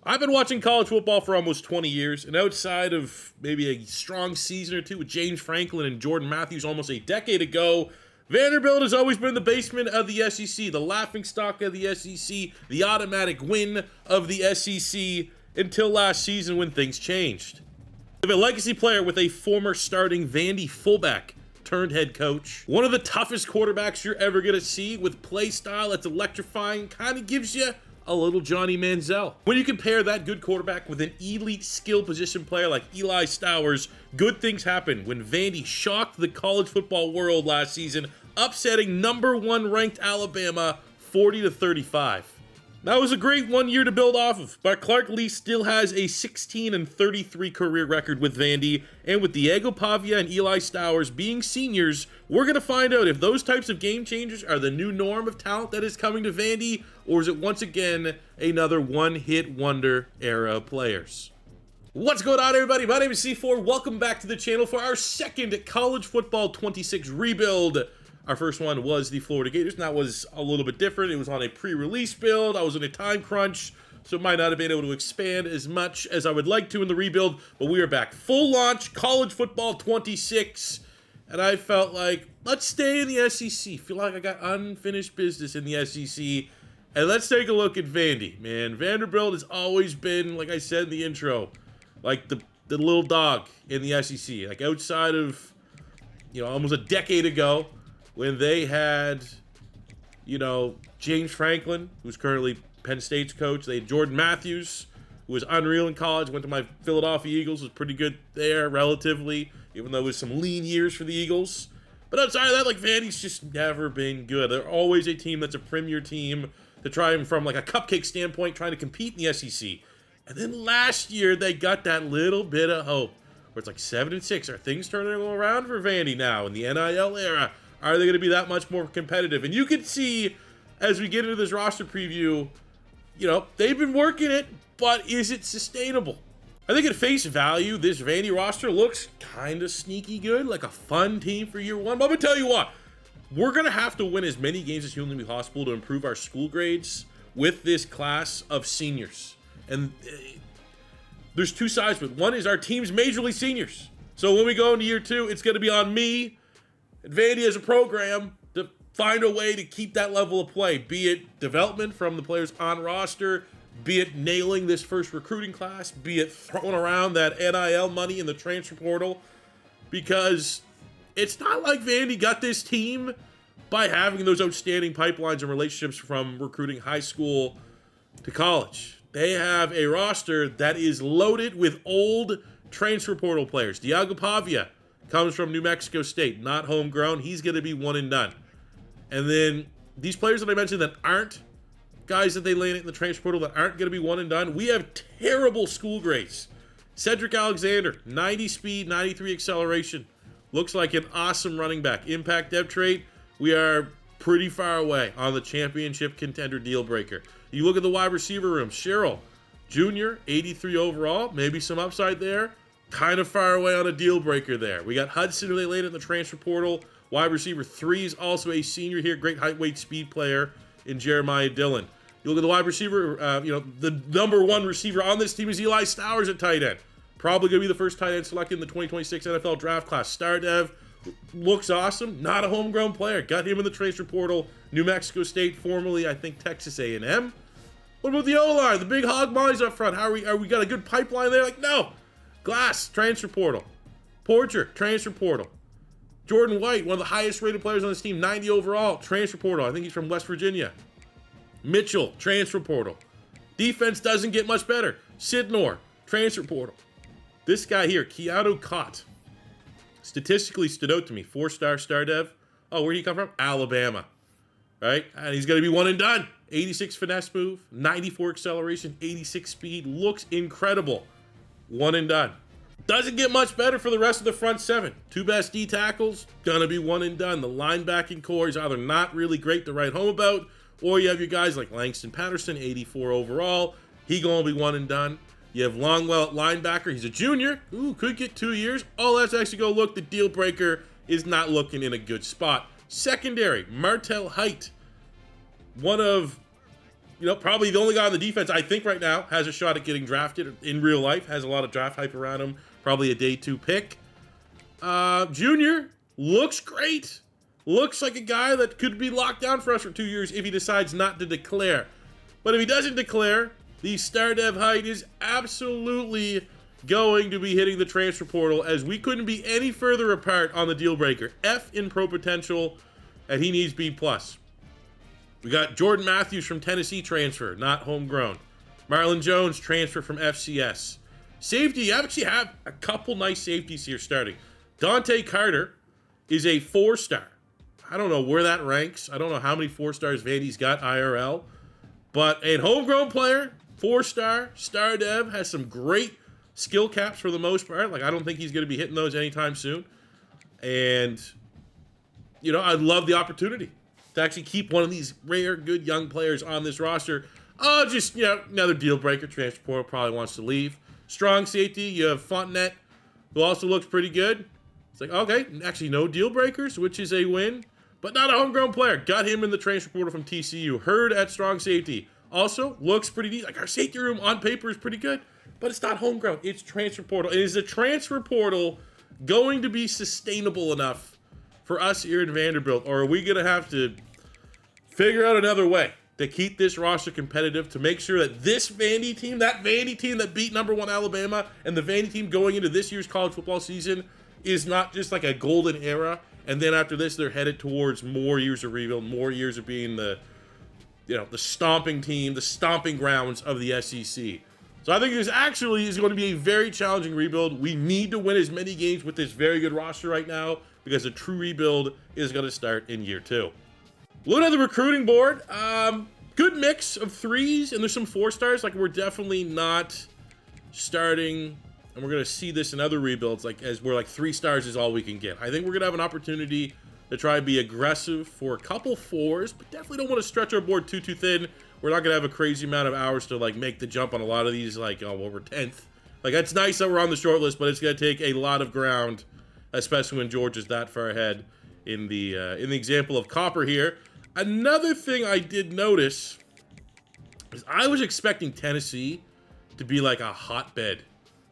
I've been watching college football for almost 20 years, and outside of maybe a strong season or two with James Franklin and Jordan Matthews almost a decade ago, Vanderbilt has always been the basement of the SEC, the laughingstock of the SEC, the automatic win of the SEC until last season when things changed. We have a legacy player with a former starting Vandy fullback turned head coach. One of the toughest quarterbacks you're ever going to see with play style that's electrifying, kind of gives you a little Johnny Manziel. When you compare that good quarterback with an elite skill position player like Eli Stowers, good things happen when Vandy shocked the college football world last season, upsetting number 1 ranked Alabama 40-35. That was a great 1 year to build off of, but Clark Lee still has a 16-33 career record with Vandy, and with Diego Pavia and Eli Stowers being seniors, we're going to find out if those types of game changers are the new norm of talent that is coming to Vandy, or is it once again another one-hit wonder era of players. What's going on, everybody? My name is C4. Welcome back to the channel for our second College Football 26 rebuild. Our first one was the Florida Gators, and that was a little bit different. It was on a pre-release build. I was in a time crunch, so it might not have been able to expand as much as I would like to in the rebuild, but we are back. Full launch, College Football 26, and I felt like, let's stay in the SEC. Feel like I got unfinished business in the SEC, and let's take a look at Vandy. Man, Vanderbilt has always been, like I said in the intro, like the little dog in the SEC. Like outside of, almost a decade ago, when they had, James Franklin, who's currently Penn State's coach. They had Jordan Matthews, who was unreal in college, went to my Philadelphia Eagles, was pretty good there relatively, even though it was some lean years for the Eagles. But outside of that, Vandy's just never been good. They're always a team that's a premier team to try and from a cupcake standpoint, trying to compete in the SEC. And then last year, they got that little bit of hope, where it's 7-6. Are things turning around for Vandy now in the NIL era? Are they going to be that much more competitive? And you can see, as we get into this roster preview, they've been working it, but is it sustainable? I think at face value, this Vandy roster looks kind of sneaky good, like a fun team for year one. But I'm going to tell you what, we're going to have to win as many games as humanly possible to improve our school grades with this class of seniors. And there's two sides to it. One is our team's majorly seniors. So when we go into year two, it's going to be on me and Vandy as a program to find a way to keep that level of play, be it development from the players on roster, be it nailing this first recruiting class, be it throwing around that NIL money in the transfer portal, because it's not like Vandy got this team by having those outstanding pipelines and relationships from recruiting high school to college. They have a roster that is loaded with old transfer portal players. Diego Pavia comes from New Mexico State, not homegrown. He's going to be one and done. And then these players that I mentioned that aren't guys that they landed in the transfer portal that aren't going to be one and done, we have terrible school grades. Cedric Alexander, 90 speed, 93 acceleration. Looks like an awesome running back. Impact depth trait, we are pretty far away on the championship contender deal breaker. You look at the wide receiver room, Sherrill, junior, 83 overall, maybe some upside there. Kind of far away on a deal breaker there. We got Hudson, who they landed in the transfer portal. Wide receiver 3 is also a senior here. Great height, weight, speed player in Jeremiah Dillon. You look at the wide receiver, the number one receiver on this team is Eli Stowers at tight end. Probably going to be the first tight end selected in the 2026 NFL draft class. Star Dev looks awesome. Not a homegrown player. Got him in the transfer portal. New Mexico State, formerly, I think, Texas A&M. What about the O-line? The big hog mollies up front. Are we got a good pipeline there? No. Glass, transfer portal. Porcher, transfer portal. Jordan White, one of the highest rated players on this team, 90 overall, transfer portal. I think he's from West Virginia. Mitchell, transfer portal. Defense doesn't get much better. Sidnor, transfer portal. This guy here, Keanu Cott, statistically stood out to me. 4-star star dev. Oh, where'd he come from? Alabama. Right? And he's going to be one and done. 86 finesse move, 94 acceleration, 86 speed. Looks incredible. One and done. Doesn't get much better for the rest of the front seven. 2 best D tackles, gonna be one and done. The linebacking core is either not really great to write home about, or you have your guys like Langston Patterson, 84 overall. He gonna be one and done. You have Longwell at linebacker. He's a junior. Ooh, could get 2 years. Oh, let's actually go look. The deal breaker is not looking in a good spot. Secondary, Martel Height. One of probably the only guy on the defense I think right now has a shot at getting drafted in real life, has a lot of draft hype around him, probably a day 2 pick. Junior looks great. Looks like a guy that could be locked down for us for 2 years if he decides not to declare. But if he doesn't declare, the star dev height is absolutely going to be hitting the transfer portal, as we couldn't be any further apart on the deal breaker. F in pro potential, and he needs B+. We got Jordan Matthews from Tennessee transfer, not homegrown. Marlon Jones transfer from FCS. Safety, you actually have a couple nice safeties here starting. Dante Carter is a 4-star. I don't know where that ranks. I don't know how many 4-stars Vandy's got IRL. But a homegrown player, 4-star, star dev, has some great skill caps for the most part. Like, I don't think he's going to be hitting those anytime soon. And, I'd love the opportunity to actually keep one of these rare, good young players on this roster. Another deal breaker. Transfer portal probably wants to leave. Strong safety, you have Fontenette, who also looks pretty good. It's like, okay, actually no deal breakers, which is a win. But not a homegrown player. Got him in the transfer portal from TCU. Hurd at strong safety. Also, looks pretty neat. Like, our safety room on paper is pretty good, but it's not homegrown. It's transfer portal. And is the transfer portal going to be sustainable enough for us here in Vanderbilt? Or are we going to have to figure out another way to keep this roster competitive, to make sure that this Vandy team, that beat #1 Alabama, and the Vandy team going into this year's college football season is not just like a golden era, and then after this they're headed towards more years of rebuild, more years of being the stomping team, the stomping grounds of the SEC. So I think this actually is going to be a very challenging rebuild. We need to win as many games with this very good roster right now, because a true rebuild is going to start in year 2. Looking at the recruiting board, good mix of 3s, and there's some 4-stars. Like, we're definitely not starting, and we're going to see this in other rebuilds, as we're 3 stars is all we can get. I think we're going to have an opportunity to try and be aggressive for a couple 4s, but definitely don't want to stretch our board too thin. We're not going to have a crazy amount of hours to make the jump on a lot of these, we're 10th. That's nice that we're on the short list, but it's going to take a lot of ground, especially when Georgia's that far ahead in the example of Copper here. Another thing I did notice is I was expecting Tennessee to be like a hotbed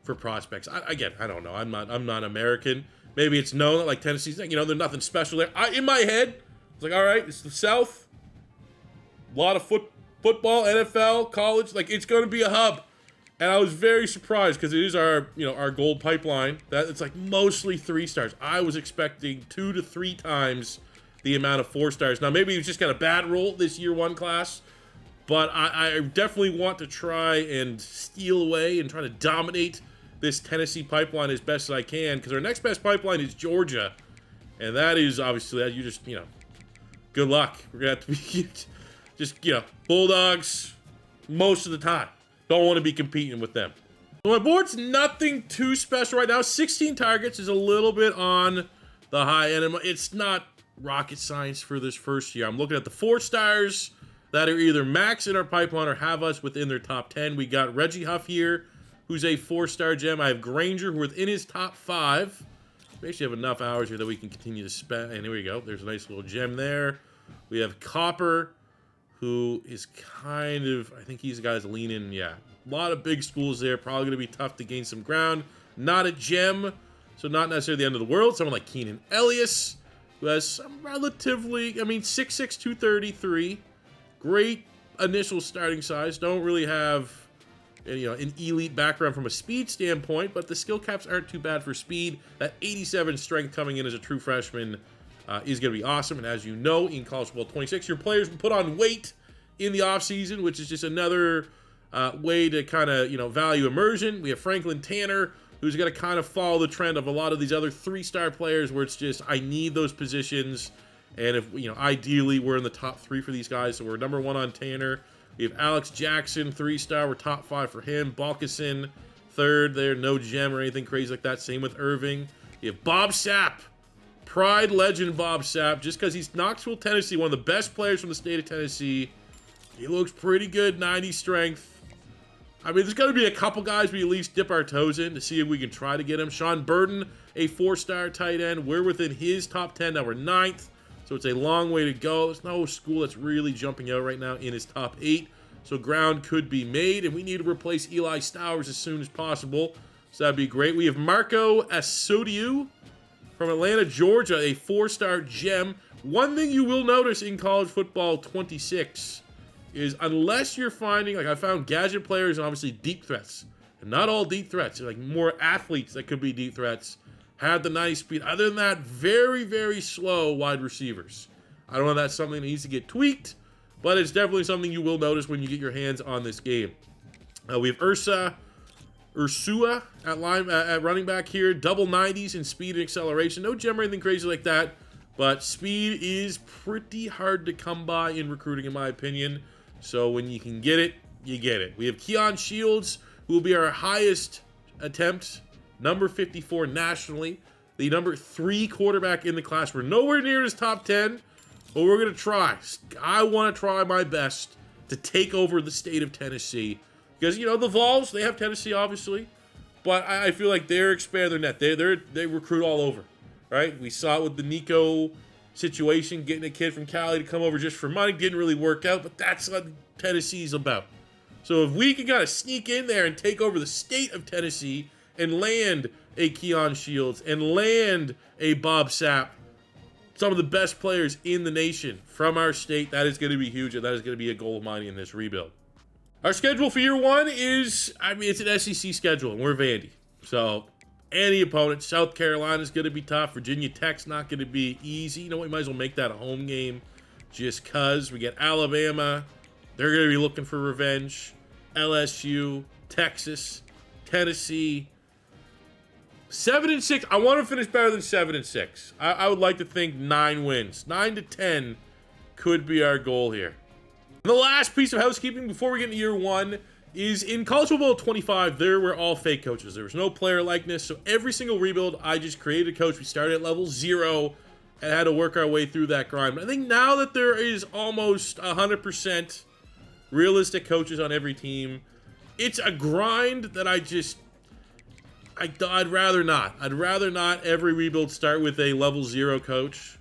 for prospects. I don't know. I'm not American. Maybe it's known that Tennessee's, there's nothing special there. In my head, it's all right, it's the South. A lot of football, NFL, college. It's going to be a hub. And I was very surprised, because it is our gold pipeline. That it's mostly 3 stars. I was expecting 2 to 3 times the amount of 4 stars. Now, maybe it's just got a bad roll this year 1 class, but I definitely want to try and steal away and try to dominate this Tennessee pipeline as best as I can, because our next best pipeline is Georgia, and that is obviously, you just, good luck. We're going to have to be just, Bulldogs most of the time. Don't want to be competing with them. So my board's nothing too special right now. 16 targets is a little bit on the high end. It's not rocket science for this first year. I'm looking at the 4 stars that are either max in our pipeline or have us within their top 10. We got Reggie Huff here, who's a 4-star gem. I have Granger, who within his top 5. We actually have enough hours here that we can continue to spend. And here we go. There's a nice little gem there. We have Copper, who is I think he's the guy that's leaning, a lot of big schools there. Probably going to be tough to gain some ground. Not a gem, so not necessarily the end of the world. Someone like Keenan Elias, who has some relatively, 6'6", 233. Great initial starting size. Don't really have, an elite background from a speed standpoint, but the skill caps aren't too bad for speed. That 87 strength coming in as a true freshman is going to be awesome. And as you know, in College Football 26, your players will put on weight in the offseason, which is just another way to kind of, value immersion. We have Franklin Tanner, who's going to kind of follow the trend of a lot of these other 3-star players, where it's just, I need those positions. And if, ideally we're in the top 3 for these guys. So we're number 1 on Tanner. We have Alex Jackson, 3-star. We're top 5 for him. Balkison, 3rd there. No gem or anything crazy like that. Same with Irving. You have Bob Sapp. Pride legend Bob Sapp. Just because he's Knoxville, Tennessee, one of the best players from the state of Tennessee. He looks pretty good, 90 strength. There's got to be a couple guys we at least dip our toes in to see if we can try to get him. Sean Burden, a 4-star tight end. We're within his top 10. Now we're 9th, so it's a long way to go. There's no school that's really jumping out right now in his top 8. So ground could be made, and we need to replace Eli Stowers as soon as possible. So that'd be great. We have Marco Asodiu from Atlanta, Georgia, a 4-star gem. One thing you will notice in college football 26 is unless you're finding, like I found gadget players and obviously deep threats. And not all deep threats, like more athletes that could be deep threats, have the nice speed. Other than that, very, very slow wide receivers. I don't know if that's something that needs to get tweaked, but it's definitely something you will notice when you get your hands on this game. We have Ursua at running back here. Double 90s in speed and acceleration. No gem or anything crazy like that, but speed is pretty hard to come by in recruiting, in my opinion. So when you can get it, you get it. We have Keon Shields, who will be our highest attempt, number 54 nationally, the number 3 quarterback in the class. We're nowhere near his top 10, but we're going to try. I want to try my best to take over the state of Tennessee. Because, you know, the Vols, they have Tennessee, obviously, but I feel like they're expanding their net. They recruit all over, right? We saw it with the Nico situation, getting a kid from Cali to come over just for money. Didn't really work out, but that's what Tennessee's about. So if we can kind of sneak in there and take over the state of Tennessee and land a Keon Shields and land a Bob Sapp, some of the best players in the nation from our state, that is going to be huge, and that is going to be a goal of mine in this rebuild. Our schedule for year one is, it's an SEC schedule, and we're Vandy. So any opponent, South Carolina is going to be tough. Virginia Tech's not going to be easy. You know what, we might as well make that a home game just because. We get Alabama. They're going to be looking for revenge. LSU, Texas, Tennessee. 7-6. I want to finish better than 7-6. I would like to think 9 wins. 9 to 10 could be our goal here. And the last piece of housekeeping before we get into year one is in college football 25, there were all fake coaches. There was no player likeness. So every single rebuild, I just created a coach. We started at level 0 and had to work our way through that grind. But I think now that there is almost 100% realistic coaches on every team, it's a grind that I'd rather not. I'd rather not every rebuild start with a level 0 coach.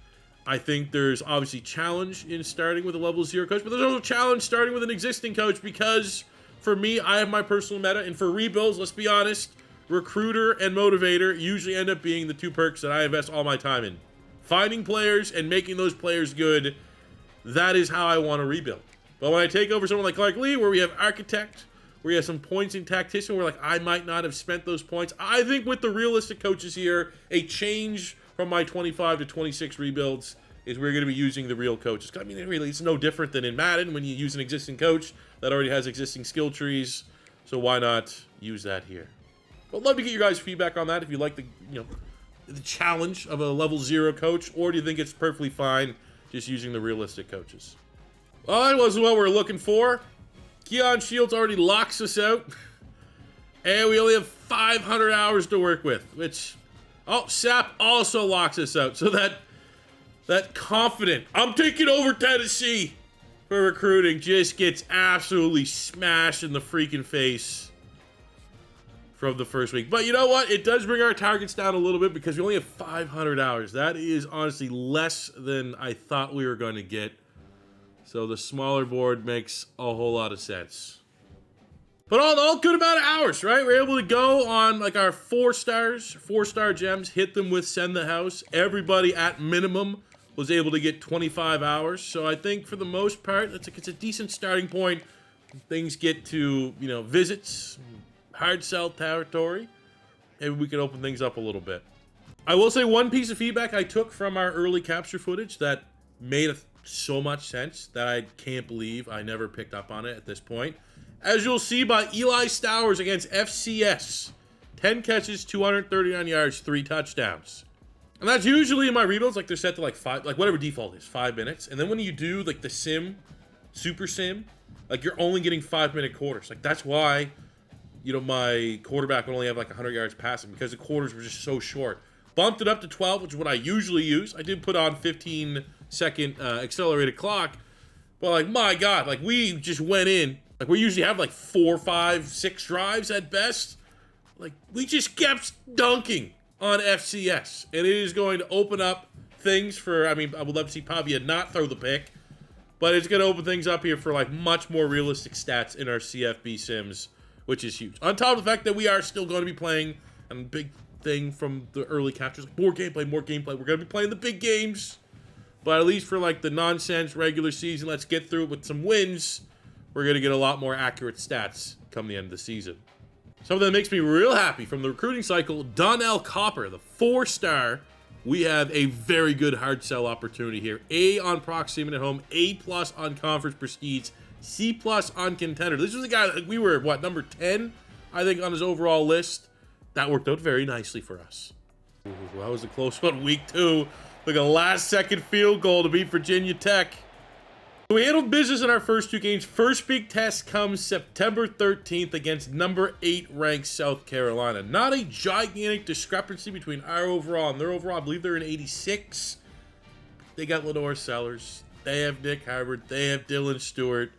I think there's obviously challenge in starting with a level 0 coach, but there's also challenge starting with an existing coach because for me, I have my personal meta, and for rebuilds, let's be honest, recruiter and motivator usually end up being the 2 perks that I invest all my time in. Finding players and making those players good, that is how I want to rebuild. But when I take over someone like Clark Lee, where we have architect, where you have some points in tactician, where like I might not have spent those points, I think with the realistic coaches here, a change from my 25 to 26 rebuilds is we're going to be using the real coaches. I mean, really, it's no different than in Madden when you use an existing coach that already has existing skill trees. So why not use that here? I'd love to get your guys' feedback on that. If you like the challenge of a level 0 coach, or do you think it's perfectly fine just using the realistic coaches? Well, that wasn't what we were looking for. Keon Shields already locks us out. And we only have 500 hours to work with, which, Sapp also locks us out. So that confident, I'm taking over Tennessee for recruiting, just gets absolutely smashed in the freaking face from the first week. But you know what? It does bring our targets down a little bit because we only have 500 hours. That is honestly less than I thought we were going to get. So the smaller board makes a whole lot of sense. But all good amount of hours, right? We're able to go on like our 4-star gems, hit them with send the house. Everybody at minimum was able to get 25 hours. So I think for the most part, it's a decent starting point. Things get to, visits, hard sell territory. Maybe we can open things up a little bit. I will say one piece of feedback I took from our early capture footage that made so much sense that I can't believe I never picked up on it at this point. As you'll see by Eli Stowers against FCS. 10 catches, 239 yards, 3 touchdowns. And that's usually in my rebuilds, like they're set to like 5, like whatever default is, 5 minutes. And then when you do like the sim, super sim, like you're only getting 5-minute quarters. Like that's why, my quarterback would only have like 100 yards passing because the quarters were just so short. Bumped it up to 12, which is what I usually use. I did put on 15-second accelerated clock. But like, my God, like we just went in. Like we usually have like 4, 5, 6 drives at best. Like we just kept dunking on FCS. And it is going to open up things for, I would love to see Pavia not throw the pick. But it's going to open things up here for like much more realistic stats in our CFB sims, which is huge. On top of the fact that we are still going to be playing, and a big thing from the early captures, like more gameplay, more gameplay. We're going to be playing the big games. But at least for like the nonsense regular season, let's get through it with some wins. We're going to get a lot more accurate stats come the end of the season. Something that makes me real happy from the recruiting cycle, Donnell Copper, the 4-star. We have a very good hard sell opportunity here. A on proximity at home, A+ on conference prestige, C+ on contender. This was a guy that we were, what, number 10, I think, on his overall list. That worked out very nicely for us. Ooh, that was a close one. Week 2. Look at a last-second field goal to beat Virginia Tech. We handled business in our first 2 games. First big test comes September 13th against number 8 ranked South Carolina. Not a gigantic discrepancy between our overall and their overall. I believe they're in 86. They got Lenore Sellers. They have Nick Harbert. They have Dylan Stewart.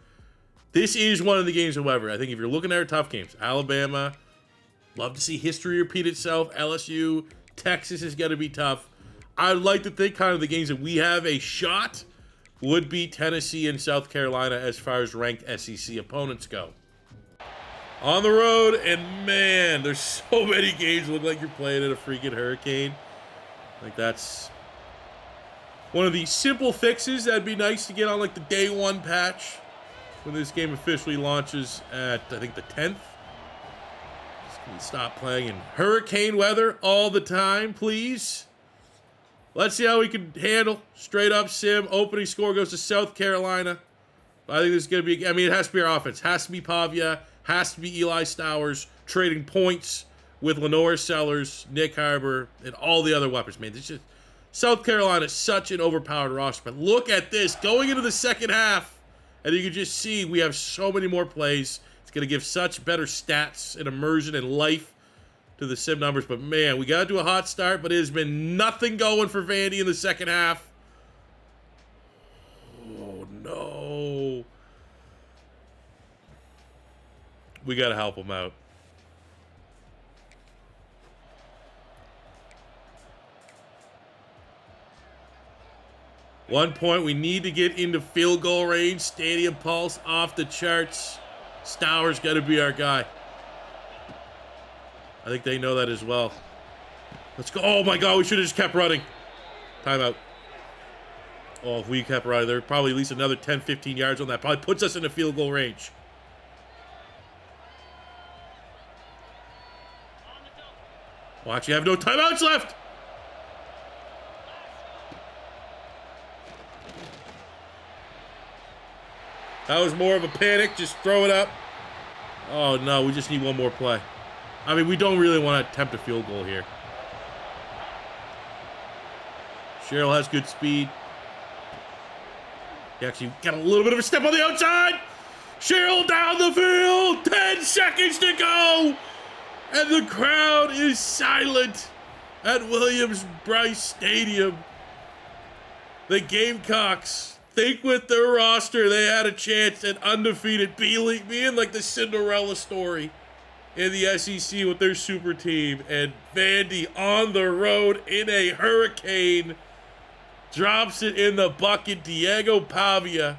This is one of the games, however. I think if you're looking at our tough games, Alabama, love to see history repeat itself. LSU, Texas is going to be tough. I'd like to think kind of the games that we have a shot would be Tennessee and South Carolina as far as ranked SEC opponents go. On the road, and man, there's so many games that look like you're playing in a freaking hurricane. Like that's one of the simple fixes that'd be nice to get on like the day 1 patch when this game officially launches at, I think, the 10th. Just gonna stop playing in hurricane weather all the time, please. Let's see how we can handle straight up sim. Opening score goes to South Carolina. I think this is going to be, I mean, it has to be our offense. Has to be Pavia. Has to be Eli Stowers trading points with Lenore Sellers, Nick Harbor, and all the other weapons. Man, this is South Carolina is such an overpowered roster. But look at this. Going into the second half, and you can just see we have so many more plays. It's going to give such better stats and immersion and life to the sim numbers, but man, we got to do a hot start, but it has been nothing going for Vandy in the second half. Oh, no. We got to help them out. One point, we need to get into field goal range. Stadium pulse off the charts. Stowers got to be our guy. I think they know that as well. Let's go. Oh, my God. We should have just kept running. Timeout. Oh, if we kept running, there probably at least another 10, 15 yards on that. Probably puts us in a field goal range. Watch, you have no timeouts left. That was more of a panic. Just throw it up. Oh, no. We just need one more play. I mean, we don't really want to attempt a field goal here. Cheryl has good speed. He actually got a little bit of a step on the outside. Cheryl down the field. 10 seconds to go. And the crowd is silent at Williams-Brice Stadium. The Gamecocks think with their roster they had a chance at undefeated, being like the Cinderella story in the SEC with their super team, and Vandy on the road in a hurricane drops it in the bucket. Diego Pavia.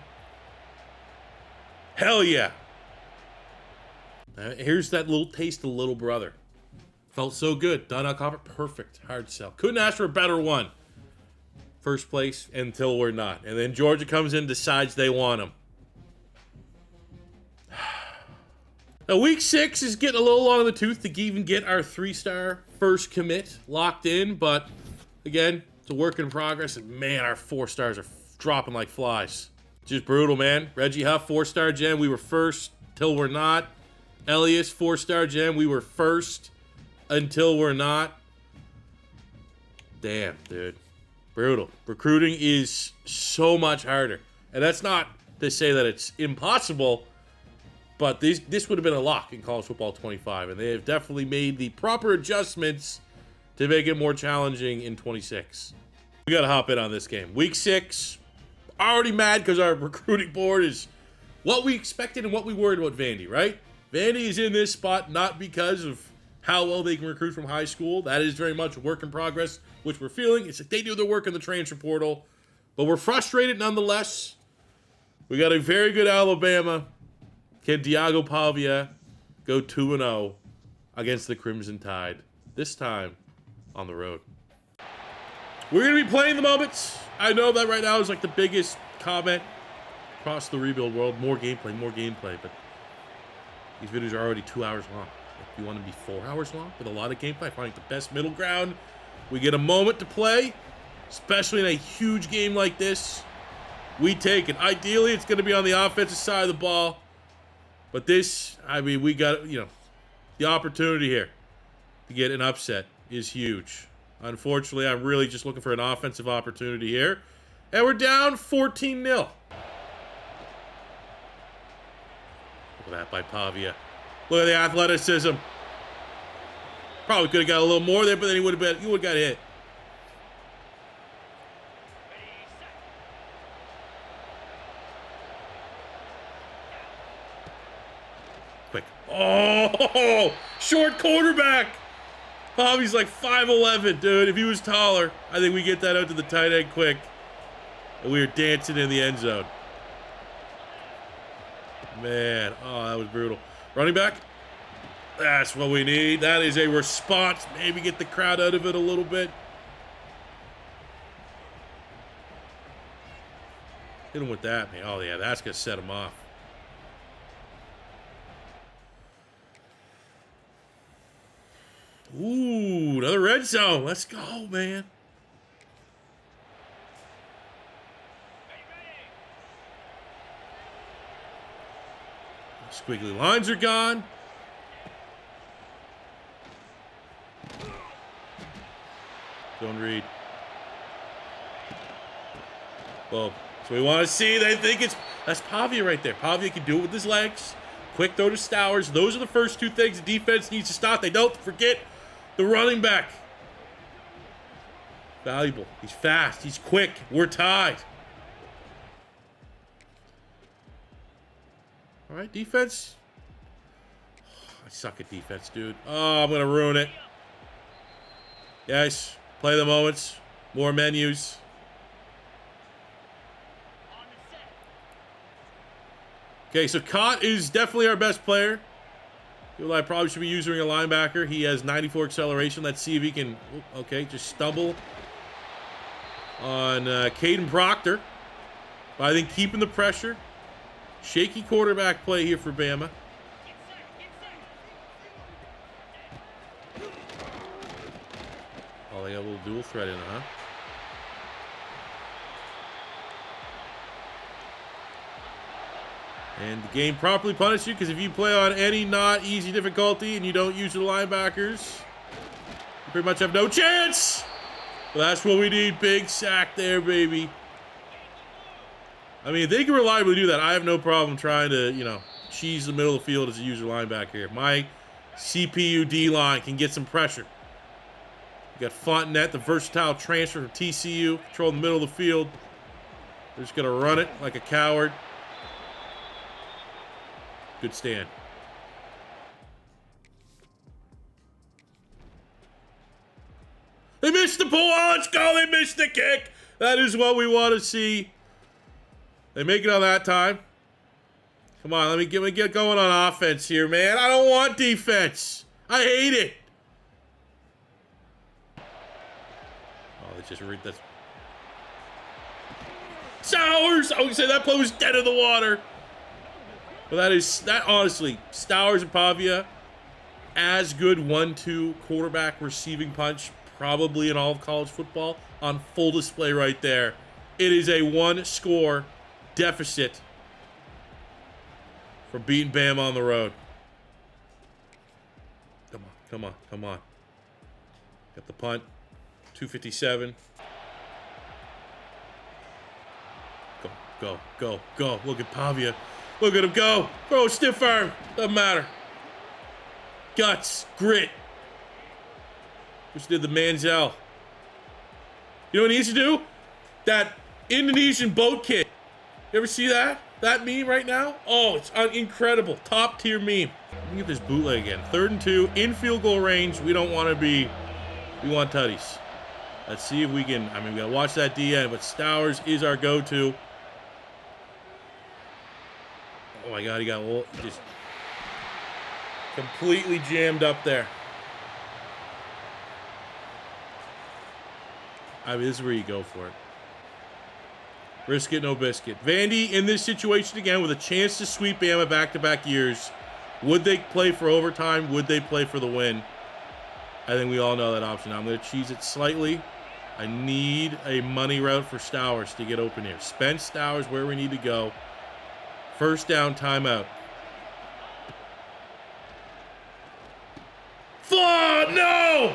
Hell yeah. Here's that little taste of little brother. Felt so good. Donnell Copper, perfect. Hard sell. Couldn't ask for a better one. First place until we're not. And then Georgia comes in, decides they want him. Now, week 6 is getting a little long in the tooth to even get our 3-star first commit locked in. But, again, it's a work in progress. And, man, our 4-stars are dropping like flies. Just brutal, man. Reggie Huff, 4-star gem. We were first till we're not. Elias, 4-star gem. We were first until we're not. Damn, dude. Brutal. Recruiting is so much harder. And that's not to say that it's impossible. But this would have been a lock in college football 25, and they have definitely made the proper adjustments to make it more challenging in 26. We got to hop in on this game. Week 6, already mad because our recruiting board is what we expected and what we worried about Vandy, right? Vandy is in this spot not because of how well they can recruit from high school. That is very much a work in progress, which we're feeling. It's like they do their work in the transfer portal, but we're frustrated nonetheless. We got a very good Alabama. Can Diego Pavia go 2-0 against the Crimson Tide? This time on the road. We're going to be playing the moments. I know that right now is like the biggest comment across the Rebuild world. More gameplay. But these videos are already 2 hours long. If you want to be 4 hours long with a lot of gameplay, finding the best middle ground. We get a moment to play, especially in a huge game like this. We take it. Ideally, it's going to be on the offensive side of the ball. But this, I mean, we got, the opportunity here to get an upset is huge. Unfortunately, I'm really just looking for an offensive opportunity here. And we're down 14-0. Look at that by Pavia. Look at the athleticism. Probably could have got a little more there, but then he would have got hit. Quick. Oh, short quarterback. Bobby's like 5'11", dude. If he was taller, I think we get that out to the tight end quick. And we were dancing in the end zone. Man, oh, that was brutal. Running back. That's what we need. That is a response. Maybe get the crowd out of it a little bit. Hit him with that, man. Oh, yeah, that's going to set him off. Ooh, another red zone. Let's go, man. Squiggly lines are gone. Don't read. Well, so we want to see. They think that's Pavia right there. Pavia can do it with his legs. Quick throw to Stowers. Those are the first two things the defense needs to stop. They don't forget the running back. Valuable. He's fast. He's quick. We're tied. All right, defense. I suck at defense, dude. Oh, I'm going to ruin it. Yes. Play the moments. More menus. Okay, so Cott is definitely our best player. I probably should be using a linebacker. He has 94 acceleration. Let's see if he can, okay, just stumble on Caden Proctor. But I think keeping the pressure. Shaky quarterback play here for Bama. Oh, they got a little dual threat in it, huh? And the game properly punishes you, because if you play on any not easy difficulty and you don't use the linebackers, you pretty much have no chance. Well, that's what we need. Big sack there, baby. I mean, if they can reliably do that, I have no problem trying to, cheese the middle of the field as a user linebacker here. My CPU D-line can get some pressure. You got Fontenette, the versatile transfer from TCU, controlling the middle of the field. They're just going to run it like a coward. Good stand. They missed the ball. Oh, let's go. They missed the kick. That is what we want to see. They make it on that time. Come on, let me get going on offense here, man. I don't want defense. I hate it. Oh, they just read this. Stowers! I would say that play was dead in the water. But that honestly, Stowers and Pavia, as good 1-2 quarterback receiving punch probably in all of college football on full display right there. It is a 1-score deficit for beating Bama on the road. Come on. Got the punt. 2:57. Go. Look at Pavia. Look at him go. Bro, stiff arm. Doesn't matter. Guts. Grit. Just did the Manziel. You know what he needs to do? That Indonesian boat kick. You ever see that? That meme right now? Oh, it's incredible. Top tier meme. Let me get this bootleg again. 3rd and 2. In field goal range. We don't want to be. We want tutties. Let's see if we can. I mean, we got to watch that DN, but Stowers is our go-to. Oh my God, he got a little, just completely jammed up there. I mean, this is where you go for it. Risk it, no biscuit. Vandy in this situation again with a chance to sweep Bama back-to-back years. Would they play for overtime? Would they play for the win? I think we all know that option. I'm going to cheese it slightly. I need a money route for Stowers to get open here. Spence Stowers where we need to go. First down, timeout. Oh, no!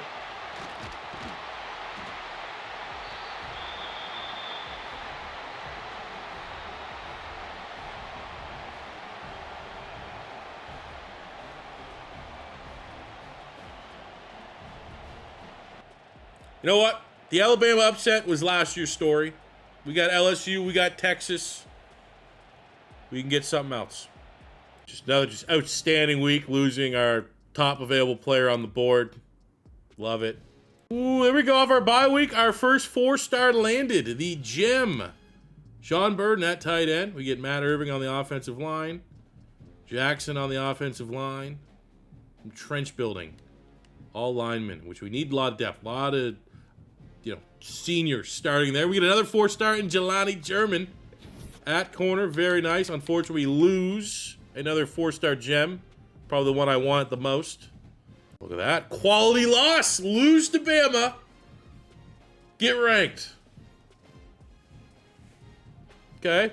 You know what? The Alabama upset was last year's story. We got LSU, we got Texas. We can get something else. Just another outstanding week, losing our top available player on the board. Love it. Ooh, there we go. Off our bye week, our first 4-star landed. The gem. Sean Burden at tight end. We get Matt Irving on the offensive line. Jackson on the offensive line. And trench building. All linemen, which we need a lot of depth. A lot of, seniors starting there. We get another 4-star in Jelani German at corner. Very nice. Unfortunately, we lose another 4-star gem. Probably the one I want the most. Look at that. Quality loss. Lose to Bama. Get ranked. Okay.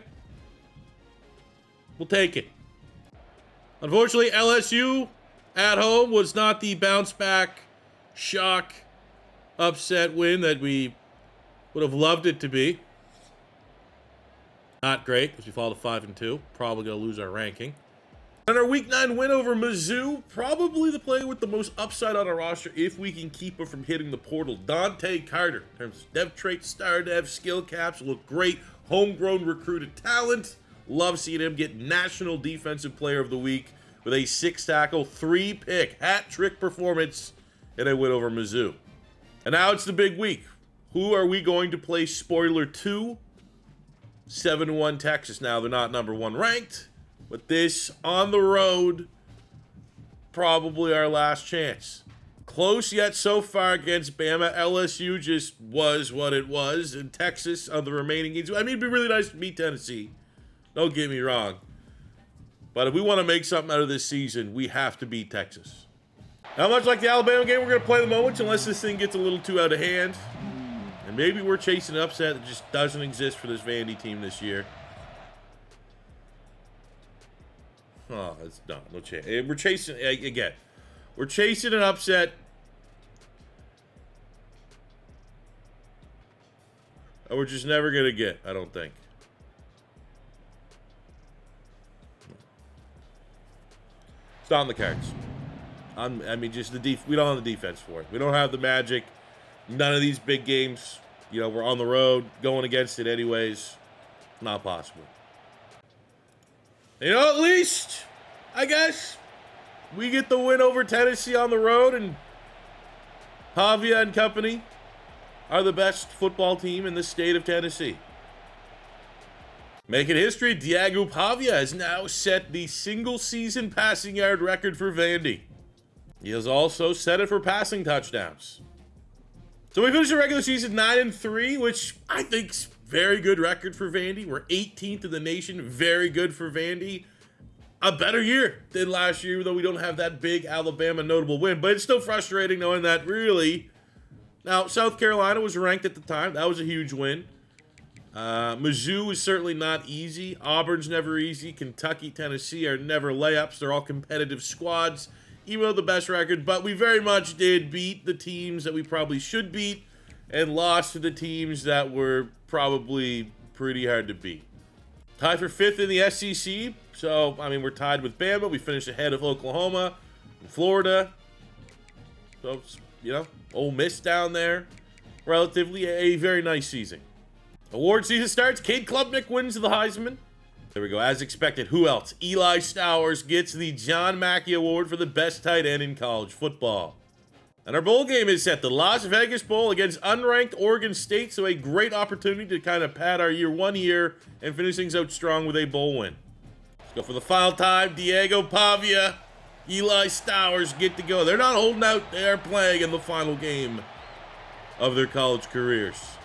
We'll take it. Unfortunately, LSU at home was not the bounce back, shock, upset win that we would have loved it to be. Not great, because we fall to 5-2. Probably going to lose our ranking. And our Week 9 win over Mizzou, probably the player with the most upside on our roster if we can keep him from hitting the portal. Dante Carter, in terms of dev trait, star dev, skill caps, look great. Homegrown recruited talent. Love seeing him get National Defensive Player of the Week with a 6-tackle, 3-pick, hat-trick performance in a win over Mizzou. And now it's the big week. Who are we going to play spoiler to? 7-1 Texas. Now, they're not number 1 ranked, but this, on the road, probably our last chance. Close yet so far against Bama. LSU just was what it was. And Texas on the remaining games. I mean, it'd be really nice to beat Tennessee. Don't get me wrong. But if we want to make something out of this season, we have to beat Texas. Now, much like the Alabama game, we're going to play the moments unless this thing gets a little too out of hand. And maybe we're chasing an upset that just doesn't exist for this Vandy team this year. Oh, it's no chance. We're chasing, again, we're chasing an upset. That we're just never going to get, I don't think. It's not on the cards. I mean, just we don't have the defense for it. We don't have the magic. None of these big games, we're on the road, going against it anyways. Not possible. At least, I guess, we get the win over Tennessee on the road, and Pavia and company are the best football team in the state of Tennessee. Making history, Diego Pavia has now set the single-season passing yard record for Vandy. He has also set it for passing touchdowns. So we finished the regular season 9-3, which I think's very good record for Vandy. We're 18th in the nation. Very good for Vandy. A better year than last year, though we don't have that big Alabama notable win. But it's still frustrating knowing that really... Now, South Carolina was ranked at the time. That was a huge win. Mizzou is certainly not easy. Auburn's never easy. Kentucky, Tennessee are never layups. They're all competitive squads. Even though the best record, but we very much did beat the teams that we probably should beat and lost to the teams that were probably pretty hard to beat. Tied for 5th in the SEC, so, I mean, we're tied with Bama. We finished ahead of Oklahoma and Florida. So, Ole Miss down there. Relatively a very nice season. Award season starts. Cade Klubnik wins the Heisman. There we go. As expected, who else? Eli Stowers gets the John Mackey Award for the best tight end in college football. And our bowl game is set. The Las Vegas Bowl against unranked Oregon State. So a great opportunity to kind of pad our year 1 here and finish things out strong with a bowl win. Let's go for the foul time. Diego Pavia, Eli Stowers get to go. They're not holding out. They are playing in the final game of their college careers.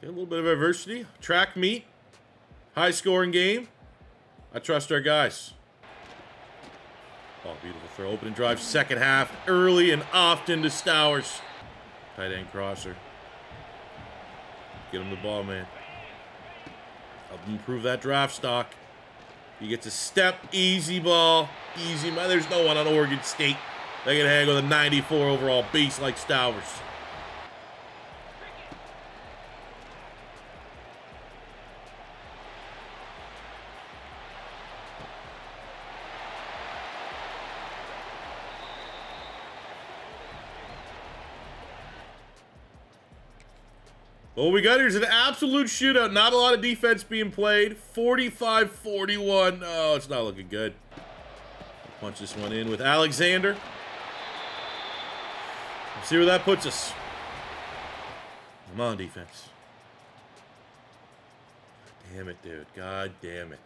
A little bit of adversity. Track meet. High scoring game. I trust our guys. Oh, beautiful throw. Opening drive, second half. Early and often to Stowers. Tight end crosser. Get him the ball, man. Help him improve that draft stock. He gets a step. Easy ball. Easy. Man, there's no one on Oregon State that can hang with a 94 overall beast like Stowers. Well, we got here is an absolute shootout. Not a lot of defense being played. 45-41. Oh, it's not looking good. Punch this one in with Alexander. Let's see where that puts us. Come on, defense. Damn it, dude. God damn it.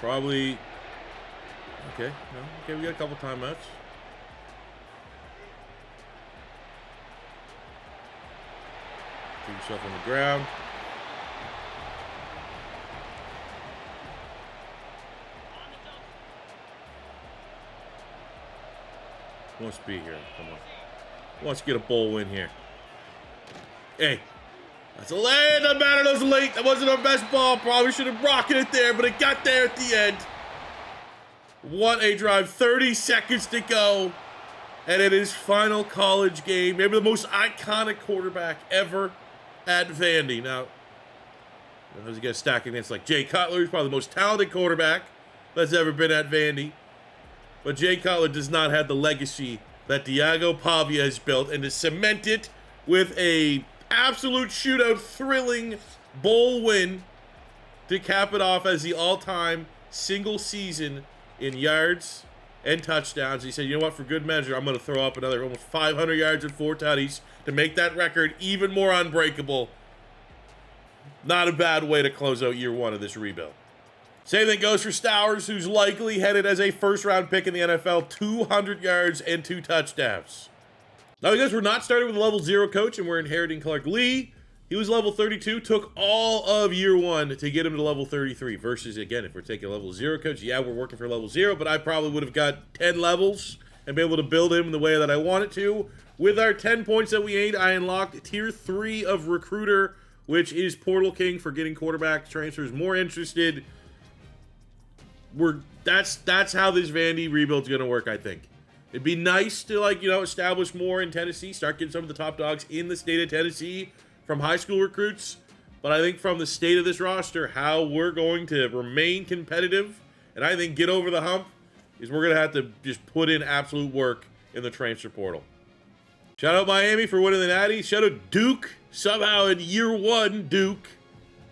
Probably. Okay. No. Okay, we got a couple timeouts. Keep yourself on the ground. Wants to be here. Come on. Wants to get a bowl win here. Hey. That's a late. Doesn't matter. That was late. That wasn't our best ball. Probably should have rocketed it there, but it got there at the end. What a drive. 30 seconds to go. And in his final college game, maybe the most iconic quarterback ever at Vandy. Now, as you get stacked against like Jay Cutler, who's probably the most talented quarterback that's ever been at Vandy. But Jay Cutler does not have the legacy that Diego Pavia has built, and to cement it with a absolute shootout, thrilling bowl win to cap it off as the all-time single season in yards and touchdowns. He said, you know what, for good measure, I'm going to throw up another almost 500 yards and 4 tutties to make that record even more unbreakable. Not a bad way to close out year one of this rebuild. Same thing goes for Stowers, who's likely headed as a first-round pick in the NFL, 200 yards and 2 touchdowns. Now, because we're not starting with a level 0 coach and we're inheriting Clark Lee, he was level 32, took all of year one to get him to level 33. Versus, again, if we're taking a level 0 coach, yeah, we're working for level 0, but I probably would have got 10 levels and be able to build him the way that I wanted to. With our 10 points that we aimed, I unlocked tier 3 of Recruiter, which is Portal King for getting quarterback transfers more interested. That's how this Vandy rebuild's going to work, I think. It'd be nice to, establish more in Tennessee, start getting some of the top dogs in the state of Tennessee from high school recruits. But I think from the state of this roster, how we're going to remain competitive, and I think get over the hump, is we're going to have to just put in absolute work in the transfer portal. Shout out Miami for winning the Natty. Shout out Duke, somehow in year one, Duke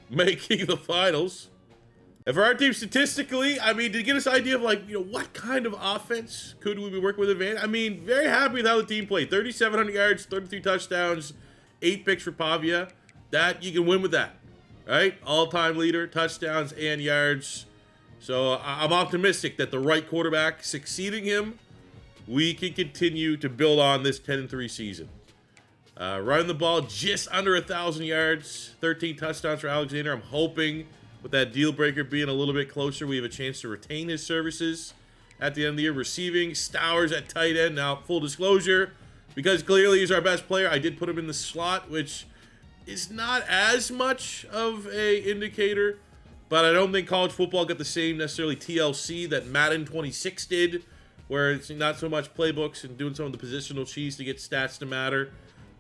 making the finals. And for our team, statistically, to get us an idea of, what kind of offense could we be working with at Vandy? Very happy with how the team played. 3,700 yards, 33 touchdowns, 8 picks for Pavia. That, you can win with that, right? All-time leader, touchdowns and yards. So I'm optimistic that the right quarterback succeeding him, we can continue to build on this 10-3 season. Running the ball just under 1,000 yards, 13 touchdowns for Alexander. I'm hoping with that deal breaker being a little bit closer, we have a chance to retain his services at the end of the year. Receiving, Stowers at tight end. Now, full disclosure, because clearly he's our best player, I did put him in the slot, which is not as much of a indicator, but I don't think college football got the same necessarily TLC that Madden 26 did, where it's not so much playbooks and doing some of the positional cheese to get stats to matter.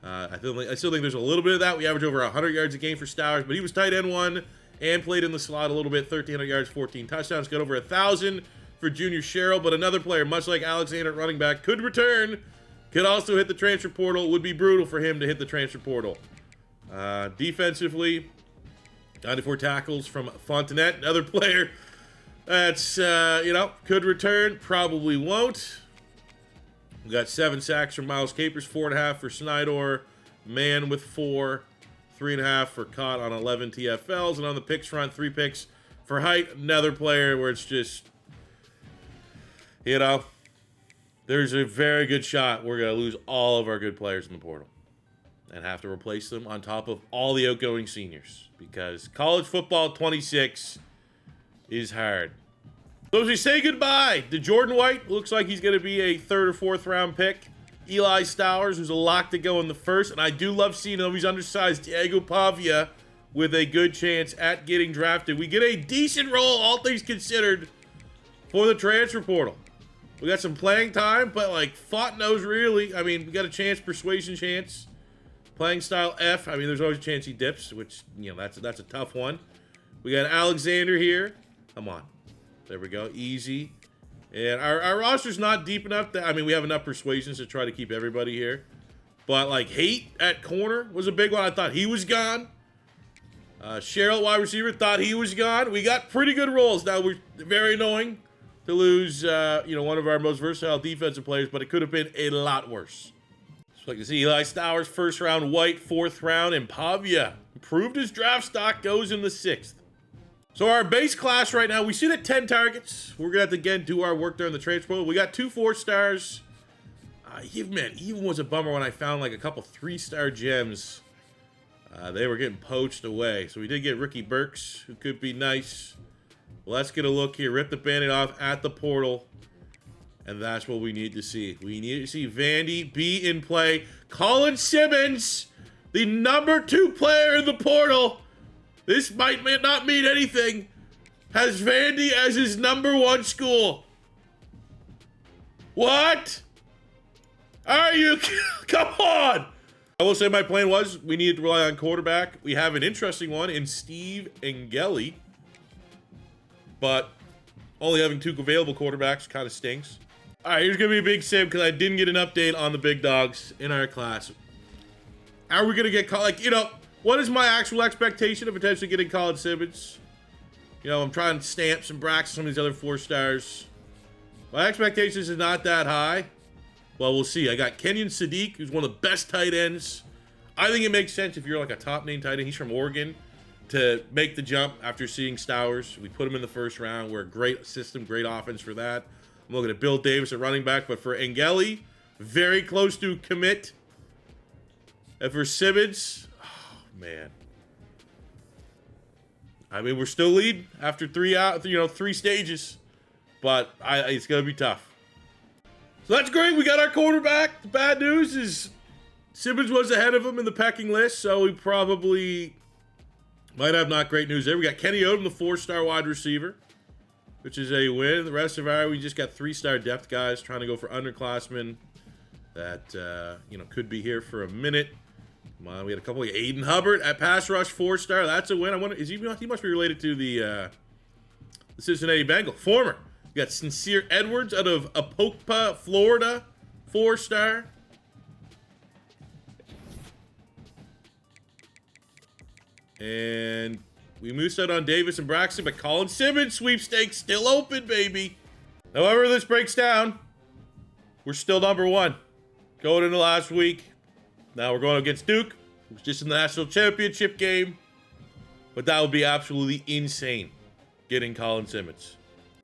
I still think there's a little bit of that. We average over 100 yards a game for Stowers, but he was tight end 1 and played in the slot a little bit. 1,300 yards, 14 touchdowns. Got over 1,000 for Junior Sherrill, but another player, much like Alexander at running back, could return. Could also hit the transfer portal. Would be brutal for him to hit the transfer portal. Defensively, 94 tackles from Fontenette, another player that's, could return, probably won't. We got 7 sacks from Miles Capers, 4.5 for Snydor, Man with 4, 3.5 for Cott on 11 TFLs, and on the picks front, 3 picks for Height, another player where it's just, there's a very good shot we're going to lose all of our good players in the portal and have to replace them on top of all the outgoing seniors, because college football 26 is hard. So as we say goodbye to Jordan White, looks like he's going to be a 3rd or 4th round pick. Eli Stowers, who's a lock to go in the 1st, and I do love seeing him. He's undersized. Diego Pavia with a good chance at getting drafted. We get a decent role, all things considered, for the transfer portal. We got some playing time, but like Font knows really. I mean, we got a chance, persuasion chance. Playing style F. I mean, there's always a chance he dips, which, that's a tough one. We got Alexander here. Come on. There we go. Easy. And our roster's not deep enough. We have enough persuasions to try to keep everybody here. But, like, Haight at corner was a big one. I thought he was gone. Cheryl, wide receiver, thought he was gone. We got pretty good rolls. Now, we're very annoying to lose, one of our most versatile defensive players, but it could have been a lot worse. So like you see, Eli Stowers, 1st round, White, 4th round, and Pavia improved his draft stock, goes in the 6th. So our base class right now, we sit at 10 targets. We're going to have to, again, do our work during the transfer portal. We got 2 4-stars. Even was a bummer when I found like a couple 3-star gems. They were getting poached away. So we did get Ricky Burks, who could be nice. Let's get a look here. Rip the Band-Aid off at the portal. And that's what we need to see. We need to see Vandy be in play. Colin Simmons, the number 2 player in the portal. This might not mean anything. Has Vandy as his number 1 school. What? Are you? Come on. I will say my plan was we needed to rely on quarterback. We have an interesting one in Steve Engeli. But only having 2 available quarterbacks kind of stinks. All right, here's going to be a big sim because I didn't get an update on the big dogs in our class. Are we going to get caught? What is my actual expectation of potentially getting Colin Simmons? I'm trying to stamp some bracks on some of these other 4-stars. My expectations is not that high. Well, we'll see. I got Kenyon Sadiq, who's one of the best tight ends. I think it makes sense if you're like a top name tight end. He's from Oregon. To make the jump after seeing Stowers. We put him in the 1st round. We're a great system, great offense for that. I'm looking at Bill Davis at running back, but for Engeli, very close to commit. And for Simmons, man. We're still leading after 3 stages, but it's gonna be tough. So that's great. We got our quarterback. The bad news is Simmons was ahead of him in the pecking list, so we probably might have not great news there. We got Kenny Odom, the 4-star wide receiver, which is a win. The rest of we just got 3-star depth guys trying to go for underclassmen that could be here for a minute. Come on, we had a couple of Aiden Hubbard at pass rush, 4-star. That's a win. I wonder, he must be related to the Cincinnati Bengal. Former. We got Sincere Edwards out of Apopka, Florida, 4-star. And we moosed out on Davis and Braxton, but Colin Simmons sweepstakes still open, baby. However this breaks down, we're still number 1. Going into last week. Now we're going against Duke. It was just in the national championship game. But that would be absolutely insane, getting Colin Simmons.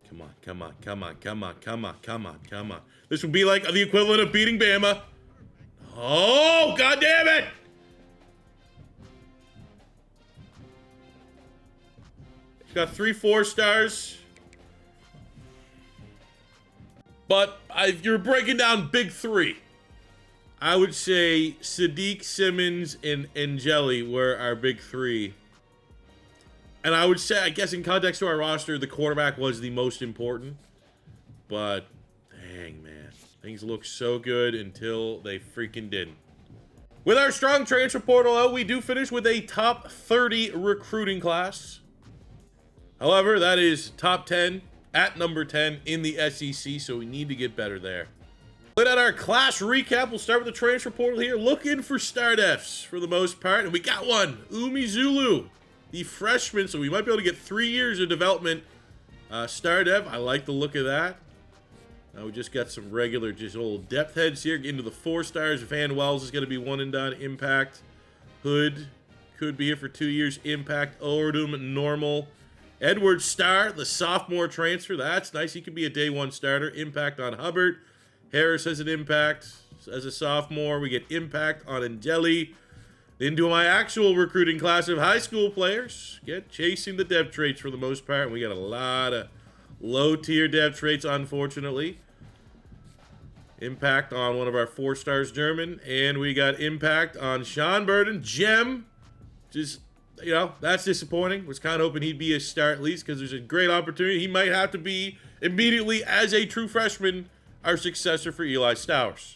Come on, come on, come on, come on, come on, come on, come on. This would be like the equivalent of beating Bama. Oh, God damn it! He's got 3 4-stars. But if you're breaking down big 3, I would say Sadiq, Simmons, and Engeli were our big 3. And I would say, I guess in context to our roster, the quarterback was the most important. But, dang, man. Things look so good until they freaking didn't. With our strong transfer portal out, we do finish with a top 30 recruiting class. However, that is top 10 at number 10 in the SEC, so we need to get better there. But at our class recap, we'll start with the transfer portal here. Looking for start Fs for the most part, and we got one. Umi Zulu the freshman, so we might be able to get 3 years of development. Star Dev, I like the look of that. We just got some regular, just old depth heads here. Into the 4 stars. Van Wells is going to be one and done. Impact. Hood could be here for 2 years. Impact. Odom, normal. Edward Starr, the sophomore transfer. That's nice. He could be a day 1 starter. Impact on Hubbard. Harris has an impact as a sophomore. We get impact on Angeli. Into my actual recruiting class of high school players. Get chasing the depth traits for the most part. And we got a lot of low-tier depth traits, unfortunately. Impact on one of our 4 stars German. And we got impact on Sean Burden. Gem. Just, you know, that's disappointing. Was kind of hoping he'd be a star at least because there's a great opportunity. He might have to be immediately, as a true freshman, our successor for Eli Stowers.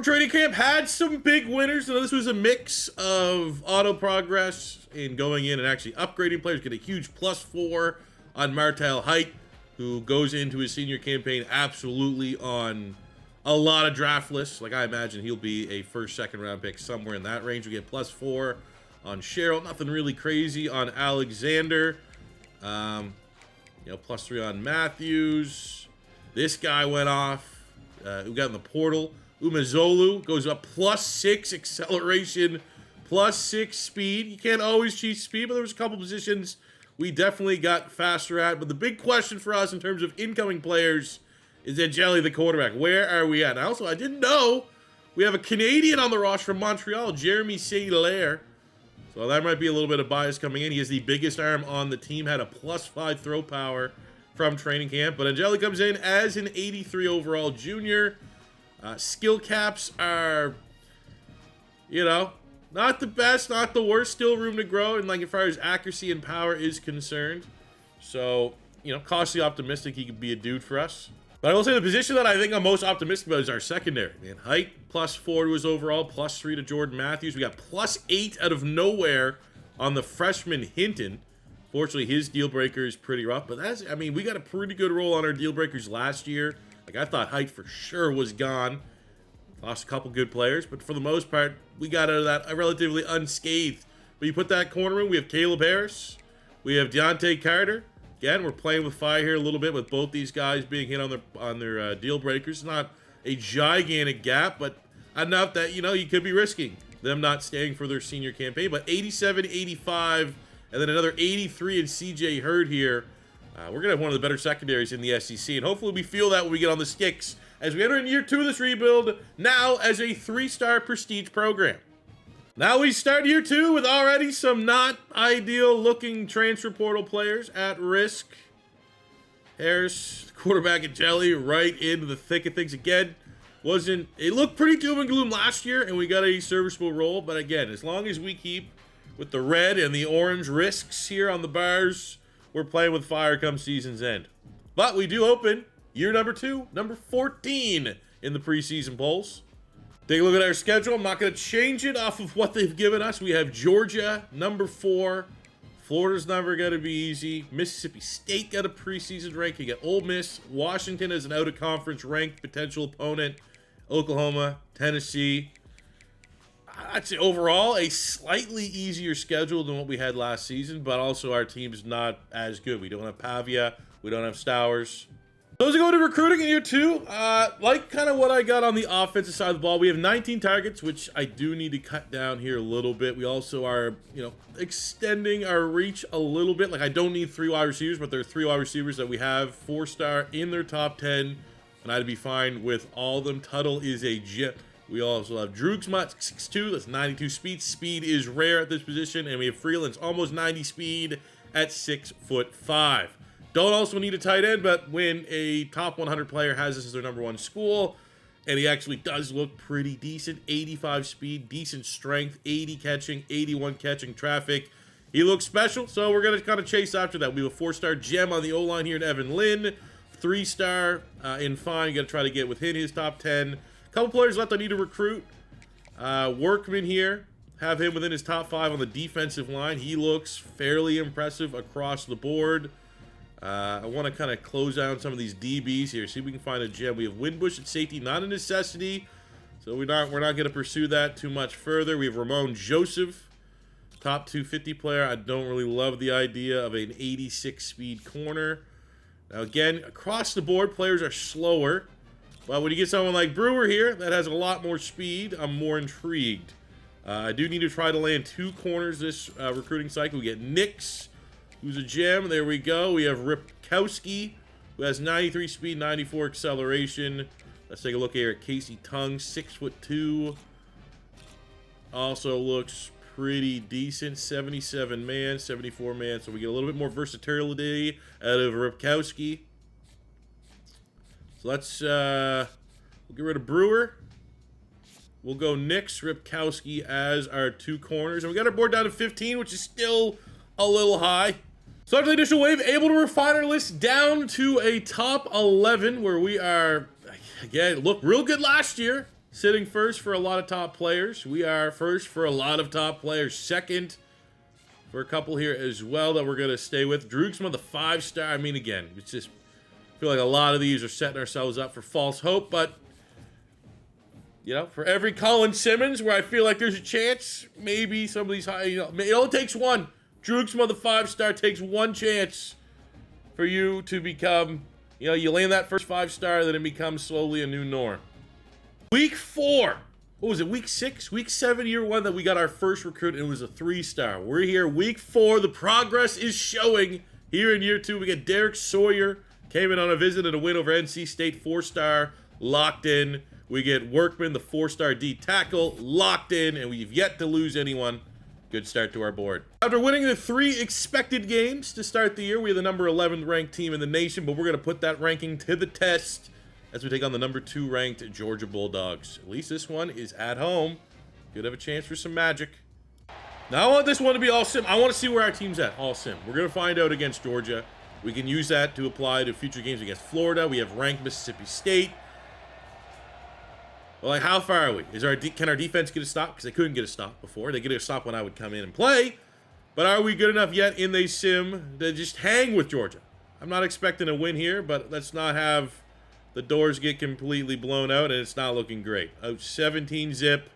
Training camp had some big winners. Now, this was a mix of auto progress and going in and actually upgrading players. Get a huge +4 on Martel Height, who goes into his senior campaign absolutely on a lot of draft lists. Like, I imagine he'll be a first, second round pick somewhere in that range. We get +4 on Cheryl. Nothing really crazy on Alexander. You know, +3 on Matthews. This guy went off. Who got in the portal? Umazolu goes up +6 acceleration, +6 speed. You can't always cheat speed, but there was a couple positions we definitely got faster at. But the big question for us in terms of incoming players is Angeli, the quarterback. Where are we at? And also, I didn't know we have a Canadian on the roster from Montreal, Jeremy St-Hilaire. So that might be a little bit of bias coming in. He has the biggest arm on the team, had a +5 throw power from training camp. But Angeli comes in as an 83 overall junior. Skill caps are, you know, not the best, not the worst. Still room to grow, and like as far as accuracy and power is concerned. So, you know, cautiously optimistic he could be a dude for us. But I will say the position that I think I'm most optimistic about is our secondary, man. Height, +4 to his overall, +3 to Jordan Matthews. We got +8 out of nowhere on the freshman Hinton. Fortunately, his deal breaker is pretty rough, but that's, I mean, we got a pretty good roll on our deal breakers last year. Like, I thought Height for sure was gone. Lost a couple good players, but for the most part, we got out of that relatively unscathed. But you put that corner in, we have Caleb Harris. We have Deontay Carter. Again, we're playing with fire here a little bit with both these guys being hit on their deal breakers. Not a gigantic gap, but enough that, you know, you could be risking them not staying for their senior campaign. But 87, 85, and then another 83 in CJ Hurd here. We're going to have one of the better secondaries in the SEC, and hopefully we feel that when we get on the sticks as we enter in year 2 of this rebuild, now as a 3-star prestige program. Now we start year 2 with already some not ideal looking transfer portal players at risk. Harris, quarterback at Jelly, right into the thick of things again. It looked pretty doom and gloom last year, and we got a serviceable role, but again, as long as we keep with the red and the orange risks here on the bars, we're playing with fire come season's end. But we do open year number 2, number 14 in the preseason polls. Take a look at our schedule. I'm not going to change it off of what they've given us. We have Georgia, number 4. Florida's never going to be easy. Mississippi State got a preseason rank. You got Ole Miss. Washington as an out-of-conference ranked potential opponent. Oklahoma, Tennessee. I'd say overall a slightly easier schedule than what we had last season, but also our team's not as good. We don't have Pavia. We don't have Stowers. Those are going to recruiting in year 2. Like kind of what I got on the offensive side of the ball. We have 19 targets, which I do need to cut down here a little bit. We also are, you know, extending our reach a little bit. Like, I don't need 3 wide receivers, but there are 3 wide receivers that we have 4-star in their top 10, and I'd be fine with all of them. Tuttle is a gem. We also have Droogsmutt, 6'2", that's 92 speed. Speed is rare at this position, and we have Freeland's almost 90 speed at 6'5". Don't also need a tight end, but when a top 100 player has this as their number 1 school, and he actually does look pretty decent, 85 speed, decent strength, 80 catching, 81 catching traffic. He looks special, so we're going to kind of chase after that. We have a 4-star gem on the O-line here in Evan Lynn, 3-star in Fine. You got to try to get within his top 10. Couple players left I need to recruit. Workman here. Have him within his top 5 on the defensive line. He looks fairly impressive across the board. I want to kind of close down some of these DBs here. See if we can find a gem. We have Winbush at safety. Not a necessity. So we're not going to pursue that too much further. We have Ramon Joseph. top 250 player. I don't really love the idea of an 86 speed corner. Now again, across the board, players are slower. But when you get someone like Brewer here that has a lot more speed, I'm more intrigued. I do need to try to land 2 corners this recruiting cycle. We get Nix, who's a gem. There we go. We have Ripkowski, who has 93 speed, 94 acceleration. Let's take a look here at Casey Tung, 6'2". Also looks pretty decent. 77 man, 74 man. So we get a little bit more versatility out of Ripkowski. So let's we'll get rid of Brewer. We'll go Nix, Ripkowski as our 2 corners. And we got our board down to 15, which is still a little high. So after the initial wave, able to refine our list down to a top 11, where we are, again, look real good last year. Sitting first for a lot of top players. We are first for a lot of top players. Second for a couple here as well that we're going to stay with. Droogsma, the 5-star. I mean, again, it's just, I feel like a lot of these are setting ourselves up for false hope, but you know, for every Colin Simmons where I feel like there's a chance, maybe some of these high, you know, it only takes one. Droogsma, the 5-star, takes one chance for you to become, you know, you land that first 5-star, then it becomes slowly a new norm. Week 4. What was it, week 6? Week 7, year 1 that we got our first recruit, and it was a 3-star. We're here, week 4. The progress is showing. Here in year 2, we get Derek Sawyer. Came in on a visit and a win over NC State, 4-star, locked in. We get Workman, the 4-star D tackle, locked in, and we've yet to lose anyone. Good start to our board. After winning the 3 expected games to start the year, we are the number 11 ranked team in the nation, but we're going to put that ranking to the test as we take on the number 2 ranked Georgia Bulldogs. At least this one is at home. Could have a chance for some magic. Now I want this one to be all sim. I want to see where our team's at, all sim. We're going to find out against Georgia. We can use that to apply to future games against Florida. We have ranked Mississippi State. Well, like, how far are we? Can our defense get a stop? Because they couldn't get a stop before. They get a stop when I would come in and play. But are we good enough yet in the sim to just hang with Georgia? I'm not expecting a win here, but let's not have the doors get completely blown out, and it's not looking great. 17 zip.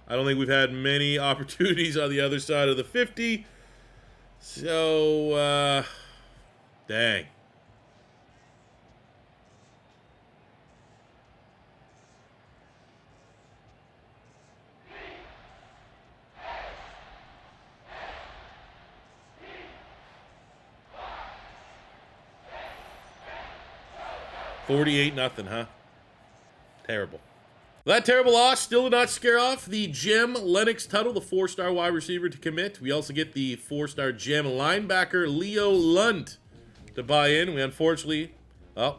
I don't think we've had many opportunities on the other side of the 50. So, dang. $48-0, huh? Terrible. That terrible loss still did not scare off the gem Lennox Tuttle, the 4-star wide receiver, to commit. We also get the 4-star gem linebacker Leo Lund to buy in. We unfortunately, oh,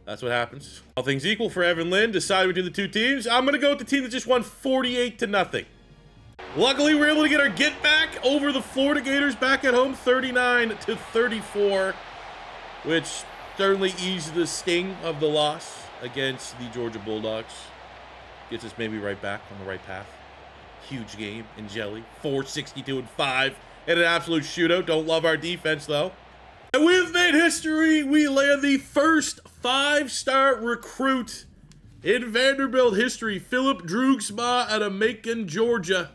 that's what happens. All things equal for Evan Lynn, deciding between the 2 teams. I'm going to go with the team that just won 48-0. Luckily, we were able to get our get back over the Florida Gators back at home, 39-34, which certainly eased the sting of the loss against the Georgia Bulldogs. Gets us maybe right back on the right path. Huge game in Jelly. 462-5 and an absolute shootout. Don't love our defense, though. And we've made history. We land the first 5-star recruit in Vanderbilt history. Philip Droogsma out of Macon, Georgia.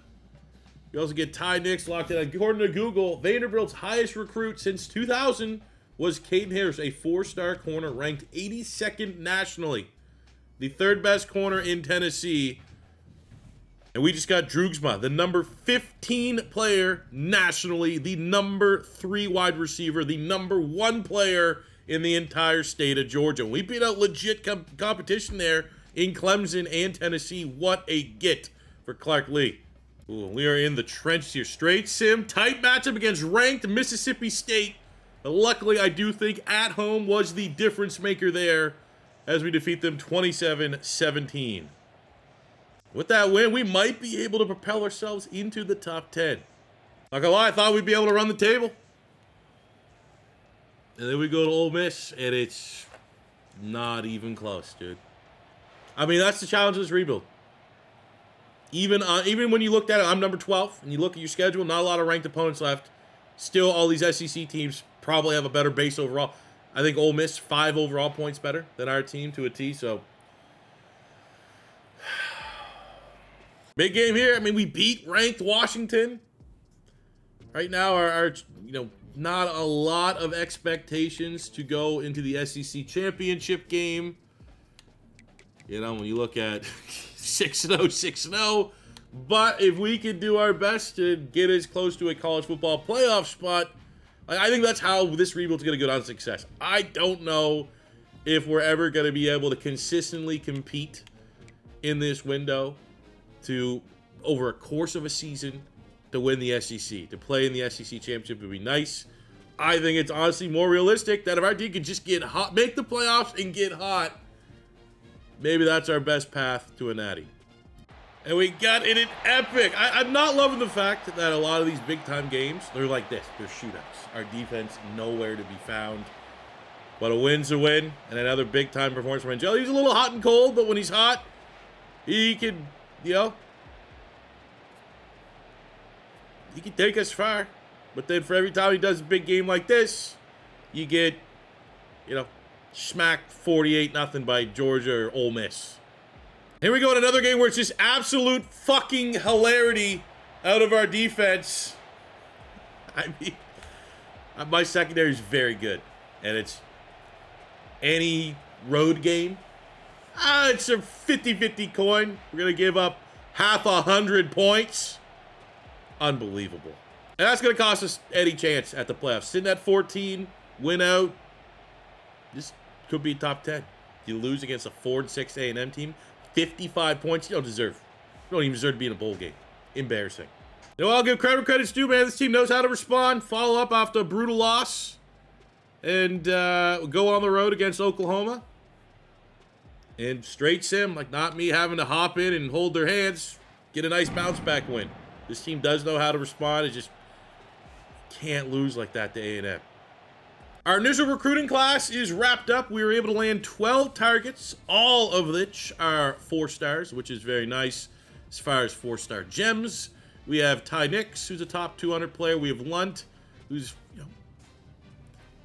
We also get Ty Nix locked in. According to Google, Vanderbilt's highest recruit since 2000 was Caden Harris, a 4-star corner ranked 82nd nationally. The 3rd best corner in Tennessee. And we just got Droogsma, the number 15 player nationally, the number 3 wide receiver, the number 1 player in the entire state of Georgia. We beat out legit competition there in Clemson and Tennessee. What a get for Clark Lee. Ooh, we are in the trenches here. Straight sim, tight matchup against ranked Mississippi State. But luckily, I do think at home was the difference maker there as we defeat them 27-17. With that win, we might be able to propel ourselves into the top 10. Not gonna lie, I thought we'd be able to run the table. And then we go to Ole Miss, and it's not even close, dude. I mean, that's the challenge of this rebuild. Even when you looked at it, I'm number 12, and you look at your schedule, not a lot of ranked opponents left. Still, all these SEC teams probably have a better base overall. I think Ole Miss, 5 overall points better than our team to a T, so. Big game here. I mean, we beat ranked Washington. Right now, our not a lot of expectations to go into the SEC championship game. When you look at 6-0, 6-0. But if we could do our best to get as close to a college football playoff spot, I think that's how this rebuild is going to go down to success. I don't know if we're ever going to be able to consistently compete in this window to, over a course of a season, to win the SEC. To play in the SEC championship would be nice. I think it's honestly more realistic that if our team could just get hot, make the playoffs and get hot, maybe that's our best path to a natty. And we got in an epic. I'm not loving the fact that a lot of these big-time games, they're like this. They're shootouts. Our defense nowhere to be found. But a win's a win. And another big-time performance from Angel. He's a little hot and cold, but when he's hot, he can, he can take us far. But then for every time he does a big game like this, you get, smacked 48-0 by Georgia or Ole Miss. Here we go in another game where it's just absolute fucking hilarity out of our defense. I mean, my secondary is very good. And it's any road game. It's a 50-50 coin. We're going to give up half 100 points. Unbelievable. And that's going to cost us any chance at the playoffs. Sitting at 14, win out. This could be top 10. You lose against a 4-6 A&M team. 55 points. You don't even deserve to be in a bowl game. Embarrassing. I'll give credit's due, man. This team knows how to respond. Follow up after a brutal loss. And go on the road against Oklahoma. And straight sim, like not me having to hop in and hold their hands. Get a nice bounce back win. This team does know how to respond. It just can't lose like that to A&M. Our initial recruiting class is wrapped up. We were able to land 12 targets, all of which are 4 stars, which is very nice as far as 4-star gems. We have Ty Nix, who's a top 200 player. We have Lunt, who's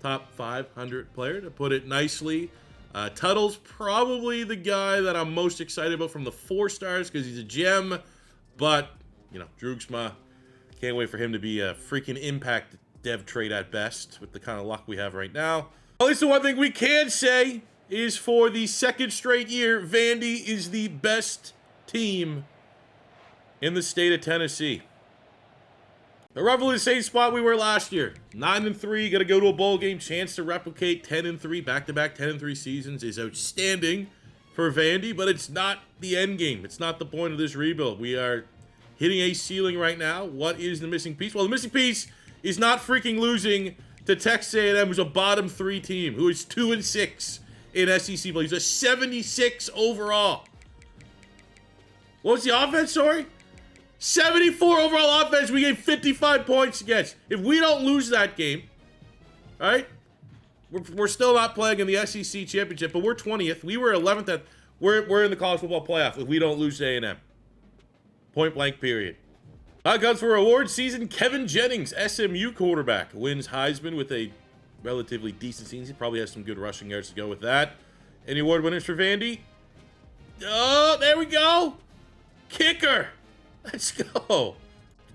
top 500 player, to put it nicely. Tuttle's probably the guy that I'm most excited about from the 4 stars because he's a gem. But, Droogsma, can't wait for him to be a freaking impact dev trade at best with the kind of luck we have right now. At least the one thing we can say is for the 2nd straight year, Vandy is the best team in the state of Tennessee. They're roughly the same spot we were last year. 9-3, got to go to a bowl game. Chance to replicate 10-3, back-to-back 10-3 seasons is outstanding for Vandy, but it's not the end game. It's not the point of this rebuild. We are hitting a ceiling right now. What is the missing piece? Well, the missing piece is not freaking losing to Texas A&M, who's a bottom 3 team, who is 2-6 in SEC play. He's a 76 overall. What was the offense, sorry? 74 overall offense. We gave 55 points against. If we don't lose that game, right? We're still not playing in the SEC championship, but we're 20th. We were 11th. We're in the college football playoff if we don't lose to A&M. Point blank, period. Guns for award season. Kevin Jennings, SMU quarterback, wins Heisman with a relatively decent season. He probably has some good rushing yards to go with that. Any award winners for Vandy? Oh, there we go. Kicker. Let's go.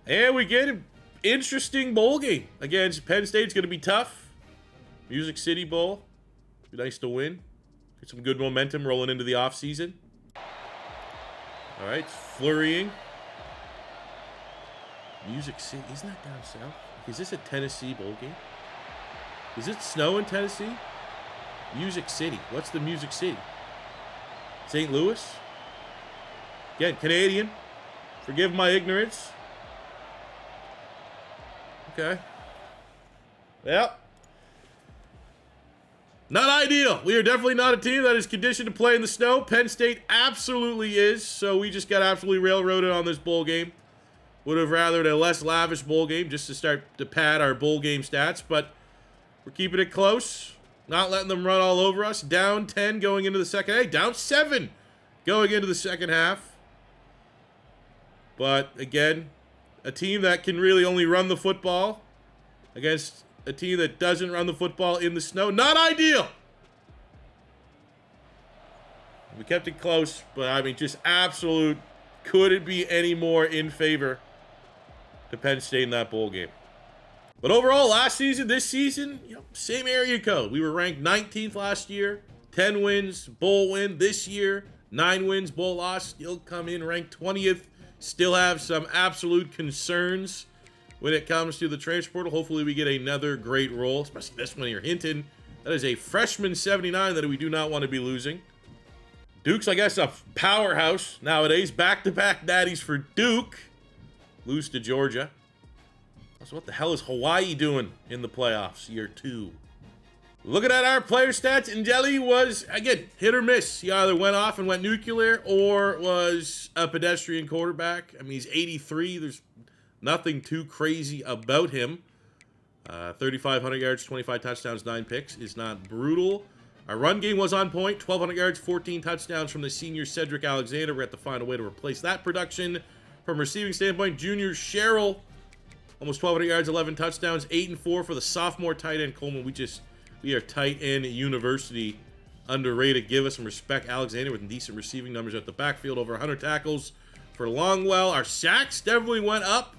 And we get an interesting bowl game. Against Penn State's going to be tough. Music City Bowl. Be nice to win. Get some good momentum rolling into the offseason. All right, flurrying. Music City, isn't that down south? Is this a Tennessee bowl game? Does it snow in Tennessee? Music City. What's the Music City? St. Louis? Again, Canadian. Forgive my ignorance. Okay. Well. Not ideal. We are definitely not a team that is conditioned to play in the snow. Penn State absolutely is. So we just got absolutely railroaded on this bowl game. Would have rathered a less lavish bowl game just to start to pad our bowl game stats, but we're keeping it close. Not letting them run all over us. Down 10 going into the second. Hey, down 7 going into the second half. But again, a team that can really only run the football against a team that doesn't run the football in the snow. Not ideal. We kept it close, but I mean, just absolute. Could it be any more in favor to Penn State in that bowl game? But overall, last season, this season, same area code. We were ranked 19th last year, 10 wins, bowl win. This year, 9 wins, bowl loss. Still come in ranked 20th. Still have some absolute concerns when it comes to the transfer portal. Hopefully we get another great roll, especially this one here. Hinton, that is a freshman 79 that we do not want to be losing. Duke's, I guess, a powerhouse nowadays. Back-to-back natties for Duke. Lose to Georgia. So what the hell is Hawaii doing in the playoffs, year 2? Looking at our player stats, Angeli was, again, hit or miss. He either went off and went nuclear or was a pedestrian quarterback. I mean, he's 83. There's nothing too crazy about him. 3,500 yards, 25 touchdowns, 9 picks is not brutal. Our run game was on point. 1,200 yards, 14 touchdowns from the senior Cedric Alexander. We're going to have to find a way to replace that production. From a receiving standpoint, junior Cheryl, almost 1,200 yards, 11 touchdowns, 8-4 for the sophomore tight end Coleman. We are tight end university, underrated. Give us some respect. Alexander with decent receiving numbers at the backfield, over 100 tackles for Longwell. Our sacks definitely went up.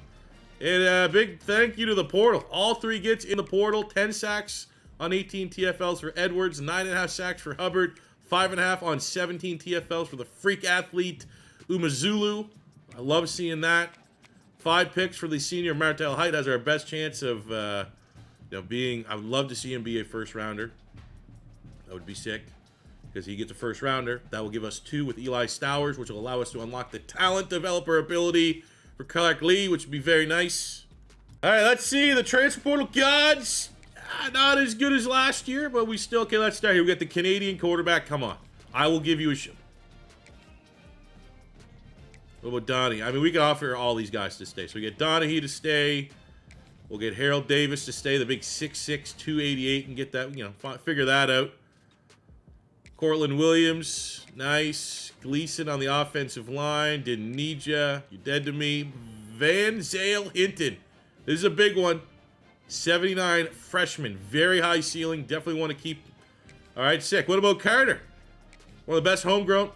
And a big thank you to the portal. All 3 gets in the portal. 10 sacks on 18 TFLs for Edwards. 9.5 sacks for Hubbard. 5.5 on 17 TFLs for the freak athlete Umazulu. I love seeing that. 5 picks for the senior Martel Height. Has our best chance of being. I would love to see him be a first rounder. That would be sick because he gets a first rounder. That will give us 2 with Eli Stowers, which will allow us to unlock the talent developer ability for Clark Lee, which would be very nice. All right, let's see the transfer portal gods. Not as good as last year, but we still okay. Let's start here. We got the Canadian quarterback. Come on, I will give you a shot. What about Donnie? I mean, we can offer all these guys to stay. So we get Donahue to stay. We'll get Harold Davis to stay, the big 6'6", 288, and get that, figure that out. Cortland Williams, nice. Gleason on the offensive line. Didn't need ya. You're dead to me. Van Zale Hinton. This is a big one. 79 freshman. Very high ceiling. Definitely want to keep. All right, sick. What about Carter? One of the best homegrown.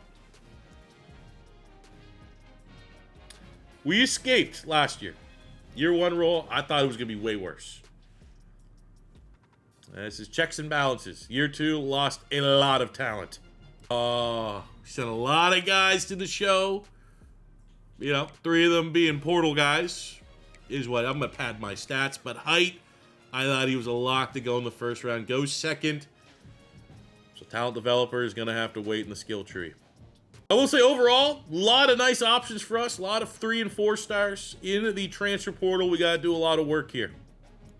We escaped last year. Year 1 roll, I thought it was going to be way worse. This is checks and balances. Year 2, lost a lot of talent. Sent a lot of guys to the show. 3 of them being portal guys is what I'm going to pad my stats. But height, I thought he was a lock to go in the first round. Goes second. So talent developer is going to have to wait in the skill tree. I will say overall, a lot of nice options for us. A lot of 3 and 4 stars in the transfer portal. We got to do a lot of work here.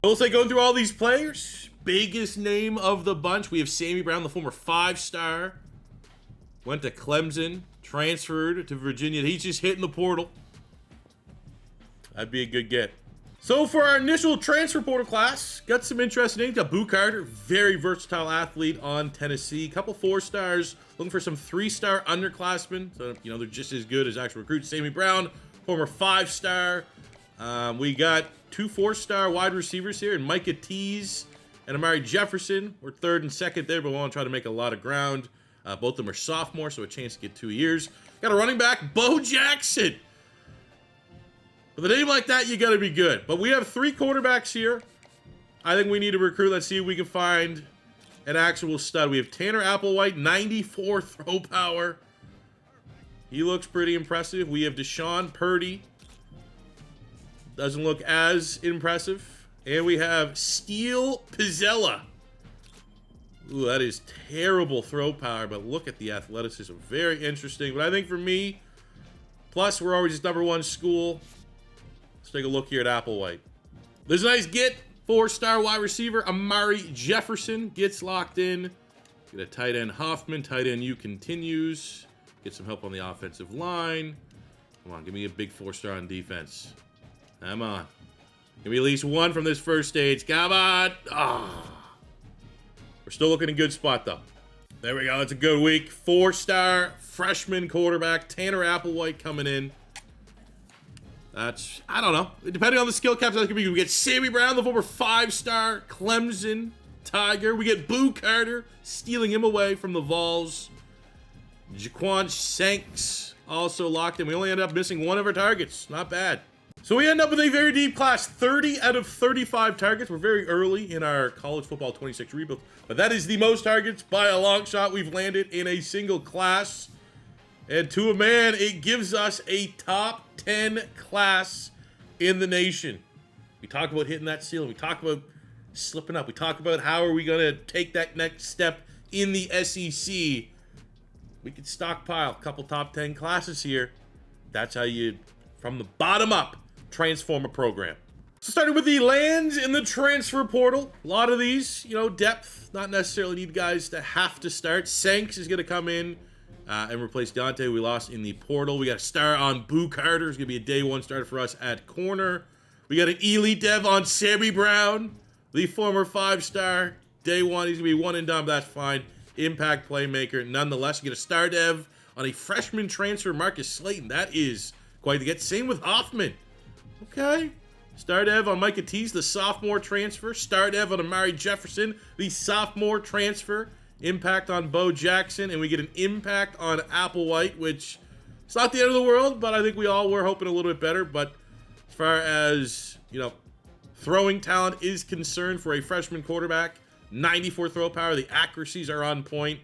I will say going through all these players, biggest name of the bunch, we have Sammy Brown, the former 5-star. Went to Clemson, transferred to Virginia. He's just hitting the portal. That'd be a good get. So for our initial transfer portal class, got some interesting names. Got Boo Carter, very versatile athlete on Tennessee. Couple 4 stars, looking for some 3-star underclassmen. So, they're just as good as actual recruits. Sammy Brown, former 5-star. We got 2 4-star wide receivers here, and Micah Tees and Amari Jefferson. We're 3rd and 2nd there, but we want to try to make a lot of ground. Both of them are sophomores, so a chance to get 2 years. Got a running back, Bo Jackson. With a name like that, you got to be good. But we have 3 quarterbacks here. I think we need to recruit. Let's see if we can find an actual stud. We have Tanner Applewhite, 94 throw power. He looks pretty impressive. We have Deshaun Purdy. Doesn't look as impressive. And we have Steele Pizzella. Ooh, that is terrible throw power, but look at the athleticism. Very interesting. But I think for me, plus we're already just #1 school. Let's take a look here at Applewhite. There's a nice get. 4-star wide receiver Amari Jefferson gets locked in. Get a tight end Hoffman. Tight end U continues. Get some help on the offensive line. Come on, give me a big 4-star on defense. Come on. Give me at least 1 from this first stage. Come on. We're still looking in a good spot, though. There we go. That's a good week. 4-star freshman quarterback Tanner Applewhite coming in. That's, I don't know. Depending on the skill caps, that could be. We get Sammy Brown, the former 5-star Clemson Tiger. We get Boo Carter, stealing him away from the Vols. Jaquan Shanks also locked in. We only ended up missing 1 of our targets. Not bad. So we end up with a very deep class, 30 out of 35 targets. We're very early in our college football 26 rebuild, but that is the most targets by a long shot we've landed in a single class. And to a man, it gives us a top 10 class in the nation. We talk about hitting that ceiling. We talk about slipping up. We talk about how are we going to take that next step in the SEC. We could stockpile a couple top 10 classes here. That's how you, from the bottom up, transform a program. So starting with the lands in the transfer portal. A lot of these, depth, not necessarily need guys to have to start. Sanks is going to come in and replace Dante, we lost in the portal. We got a star on Boo Carter. It's going to be a day one starter for us at corner. We got an elite dev on Sammy Brown, the former 5-star. Day one, he's going to be one and done, but that's fine. Impact playmaker. Nonetheless, you get a star dev on a freshman transfer, Marcus Slayton. That is quite the get. Same with Hoffman. Okay. Star dev on Micah Tease, the sophomore transfer. Star dev on Amari Jefferson, the sophomore transfer. Impact on Bo Jackson, and we get an impact on Applewhite, which it's not the end of the world, but I think we all were hoping a little bit better. But as far as, throwing talent is concerned for a freshman quarterback, 94 throw power, the accuracies are on point.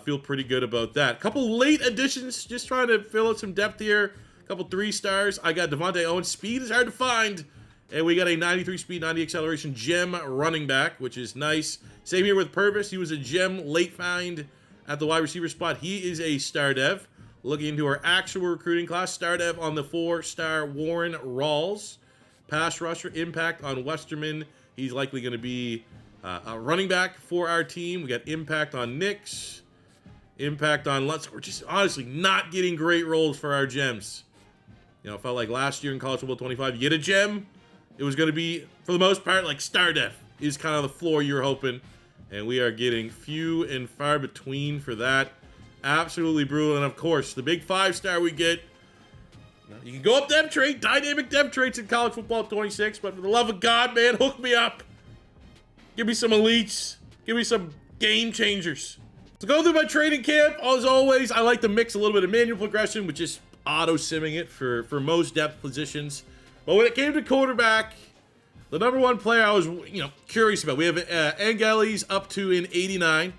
Feel pretty good about that. A couple late additions, just trying to fill out some depth here. A couple 3-stars. I got Devontae Owens. Speed is hard to find. And we got a 93 speed, 90 acceleration gem running back, which is nice. Same here with Purvis. He was a gem late find at the wide receiver spot. He is a star dev. Looking into our actual recruiting class, star dev on the 4-star Warren Rawls. Pass rusher, impact on Westerman. He's likely going to be a running back for our team. We got impact on Nix. Impact on Lutz. We're just honestly not getting great rolls for our gems. It felt like last year in College Football 25, you get a gem. It was going to be, for the most part, like star dev is kind of the floor you're hoping. And we are getting few and far between for that. Absolutely brutal. And of course, the big 5-star we get. You can go up depth trait, dynamic depth traits in College Football 26, but for the love of God, man, hook me up. Give me some elites. Give me some game changers. So go through my training camp. As always, I like to mix a little bit of manual progression with just auto-simming it for most depth positions. But when it came to quarterback, the number one player I was, curious about. We have Angeli's up to an 89.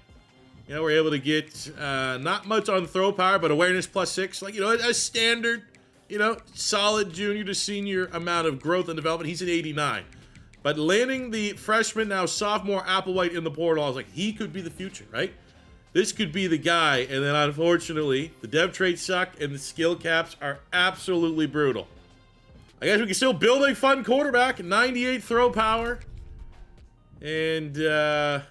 We're able to get not much on throw power, but awareness +6. Like, a standard, solid junior to senior amount of growth and development. He's an 89. But landing the freshman, now sophomore Applewhite in the portal, I was like, he could be the future, right? This could be the guy. And then, unfortunately, the dev traits suck, and the skill caps are absolutely brutal. I guess we can still build a fun quarterback. 98 throw power. And up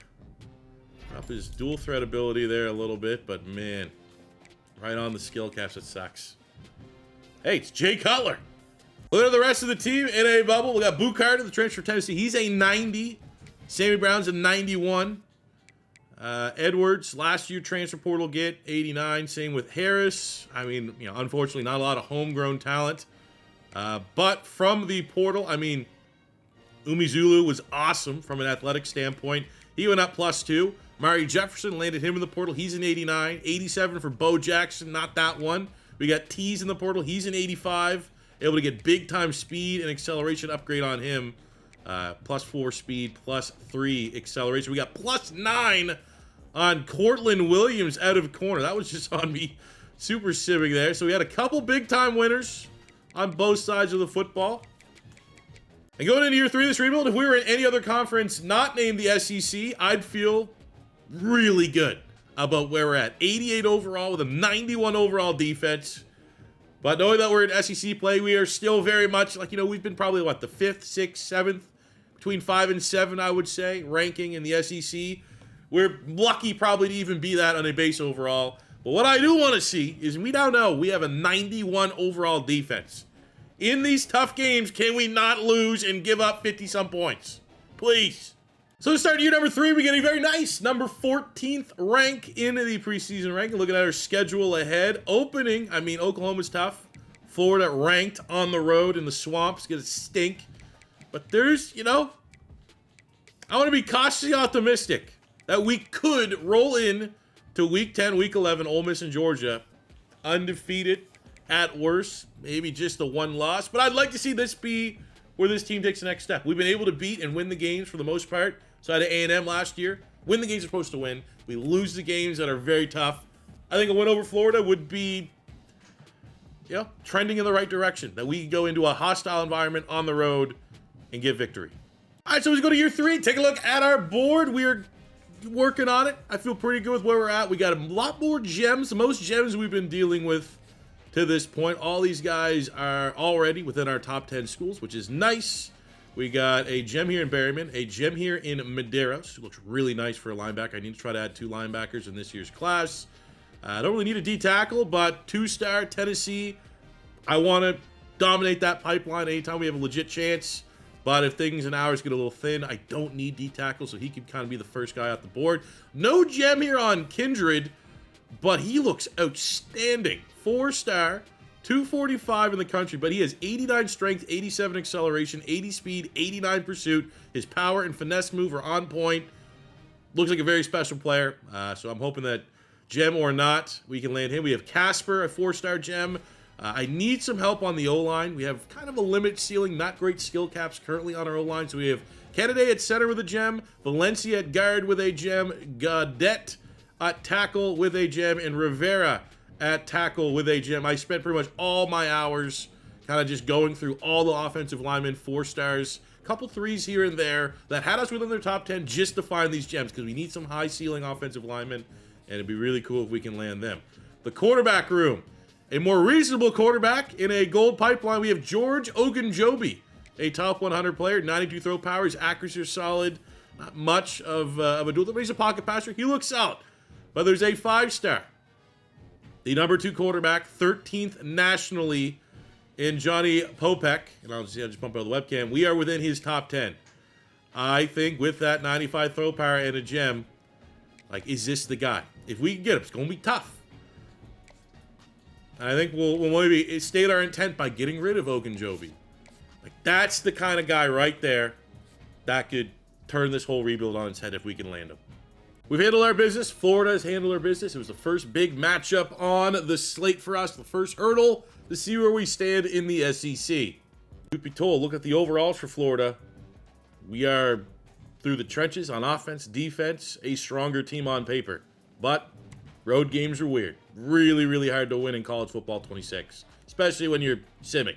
his dual threat ability there a little bit. But, man, right on the skill caps, it sucks. Hey, it's Jay Cutler. Look at the rest of the team in a bubble. We got Boo Carter, the transfer from Tennessee. He's a 90. Sammy Brown's a 91. Edwards, last year transfer portal get 89. Same with Harris. I mean, unfortunately, not a lot of homegrown talent. But from the portal, Umizulu was awesome from an athletic standpoint. He went up +2. Mari Jefferson landed him in the portal. He's an 89. 87 for Bo Jackson, not that one. We got Tease in the portal. He's an 85. Able to get big-time speed and acceleration upgrade on him. +4 speed, +3 acceleration. We got +9 on Cortland Williams out of corner. That was just on me super simming there. So we had a couple big-time winners on both sides of the football. And going into year 3 of this rebuild, if we were in any other conference not named the SEC, I'd feel really good about where we're at. 88 overall with a 91 overall defense. But knowing that we're in SEC play, we are still very much like, we've been probably, the 5th, 6th, 7th, between 5 and 7, I would say, ranking in the SEC. We're lucky probably to even be that on a base overall. But what I do want to see is we now know we have a 91 overall defense. In these tough games, can we not lose and give up 50-some points? Please. So to start year number 3, we get a very nice number 14th rank in the preseason ranking. Looking at our schedule ahead. Opening, Oklahoma's tough. Florida ranked on the road in the swamps. Gonna stink. But there's, I want to be cautiously optimistic that we could roll in to week 10, week 11, Ole Miss and Georgia, undefeated, at worst. Maybe just a one loss. But I'd like to see this be where this team takes the next step. We've been able to beat and win the games for the most part. So I had A&M last year. Win the games we're supposed to win. We lose the games that are very tough. I think a win over Florida would be, trending in the right direction. That we go into a hostile environment on the road and get victory. All right, so let's go to year 3. Take a look at our board. We are working on it. I feel pretty good with where we're at. We got a lot more gems. The most gems we've been dealing with to this point. All these guys are already within our top 10 schools, which is nice. We got a gem here in Berryman, a gem here in Medeiros. Looks really nice for a linebacker. I need to try to add 2 linebackers in this year's class. I don't really need a D tackle, but 2-star Tennessee. I want to dominate that pipeline anytime we have a legit chance. But if things and hours get a little thin, I don't need D tackle, so he could kind of be the first guy off the board. No gem here on Kindred, but he looks outstanding. 4-star, 245 in the country, but he has 89 strength, 87 acceleration, 80 speed, 89 pursuit. His power and finesse move are on point. Looks like a very special player, so I'm hoping that gem or not, we can land him. We have Casper, a 4-star gem. I need some help on the O-line. We have kind of a limit ceiling, not great skill caps currently on our O-line. So we have Kennedy at center with a gem, Valencia at guard with a gem, Gaudette at tackle with a gem, and Rivera at tackle with a gem. I spent pretty much all my hours kind of just going through all the offensive linemen, 4-stars, couple 3s here and there that had us within their top 10 just to find these gems because we need some high ceiling offensive linemen, and it'd be really cool if we can land them. The quarterback room. A more reasonable quarterback in a gold pipeline. We have George Ogunjobi, a top 100 player, 92 throw power. His accuracy is solid. Not much of a dual, but he's a pocket passer. He looks out. But there's a 5-star. The number 2 quarterback, 13th nationally in Johnny Popek. And I'll just bump out the webcam. We are within his top 10. I think with that 95 throw power and a gem, is this the guy? If we can get him, it's going to be tough. I think we'll maybe state our intent by getting rid of Ogunjobi. That's the kind of guy right there that could turn this whole rebuild on its head if we can land him. We've handled our business. Florida has handled our business. It was the first big matchup on the slate for us, the first hurdle to see where we stand in the SEC. Truth be told, look at the overalls for Florida. We are, through the trenches on offense, defense, a stronger team on paper. But road games are weird. Really, really hard to win in college football 26, especially when you're simming.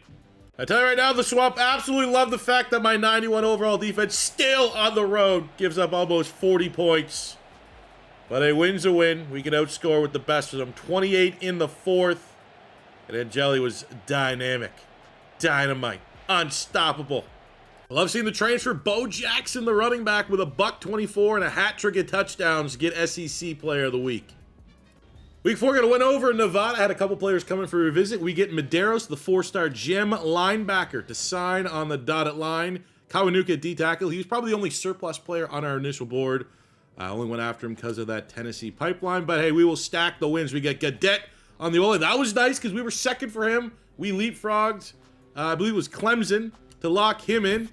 I tell you right now, the Swamp absolutely love the fact that my 91 overall defense still on the road gives up almost 40 points. But a win's a win. We can outscore with the best of them. 28 in the 4th. And then Jelly was dynamic. Dynamite. Unstoppable. Love seeing the transfer Bo Jackson, the running back, with a $124 and a hat trick of touchdowns, get SEC Player of the Week. Week 4, going to win over in Nevada. Had a couple players coming for a visit. We get Medeiros, the 4-star gem linebacker, to sign on the dotted line. Kawanuka at D-tackle. He was probably the only surplus player on our initial board. I only went after him because of that Tennessee pipeline. But hey, we will stack the wins. We get Gaudette on the O-line. That was nice because we were second for him. We leapfrogged, I believe it was Clemson, to lock him in.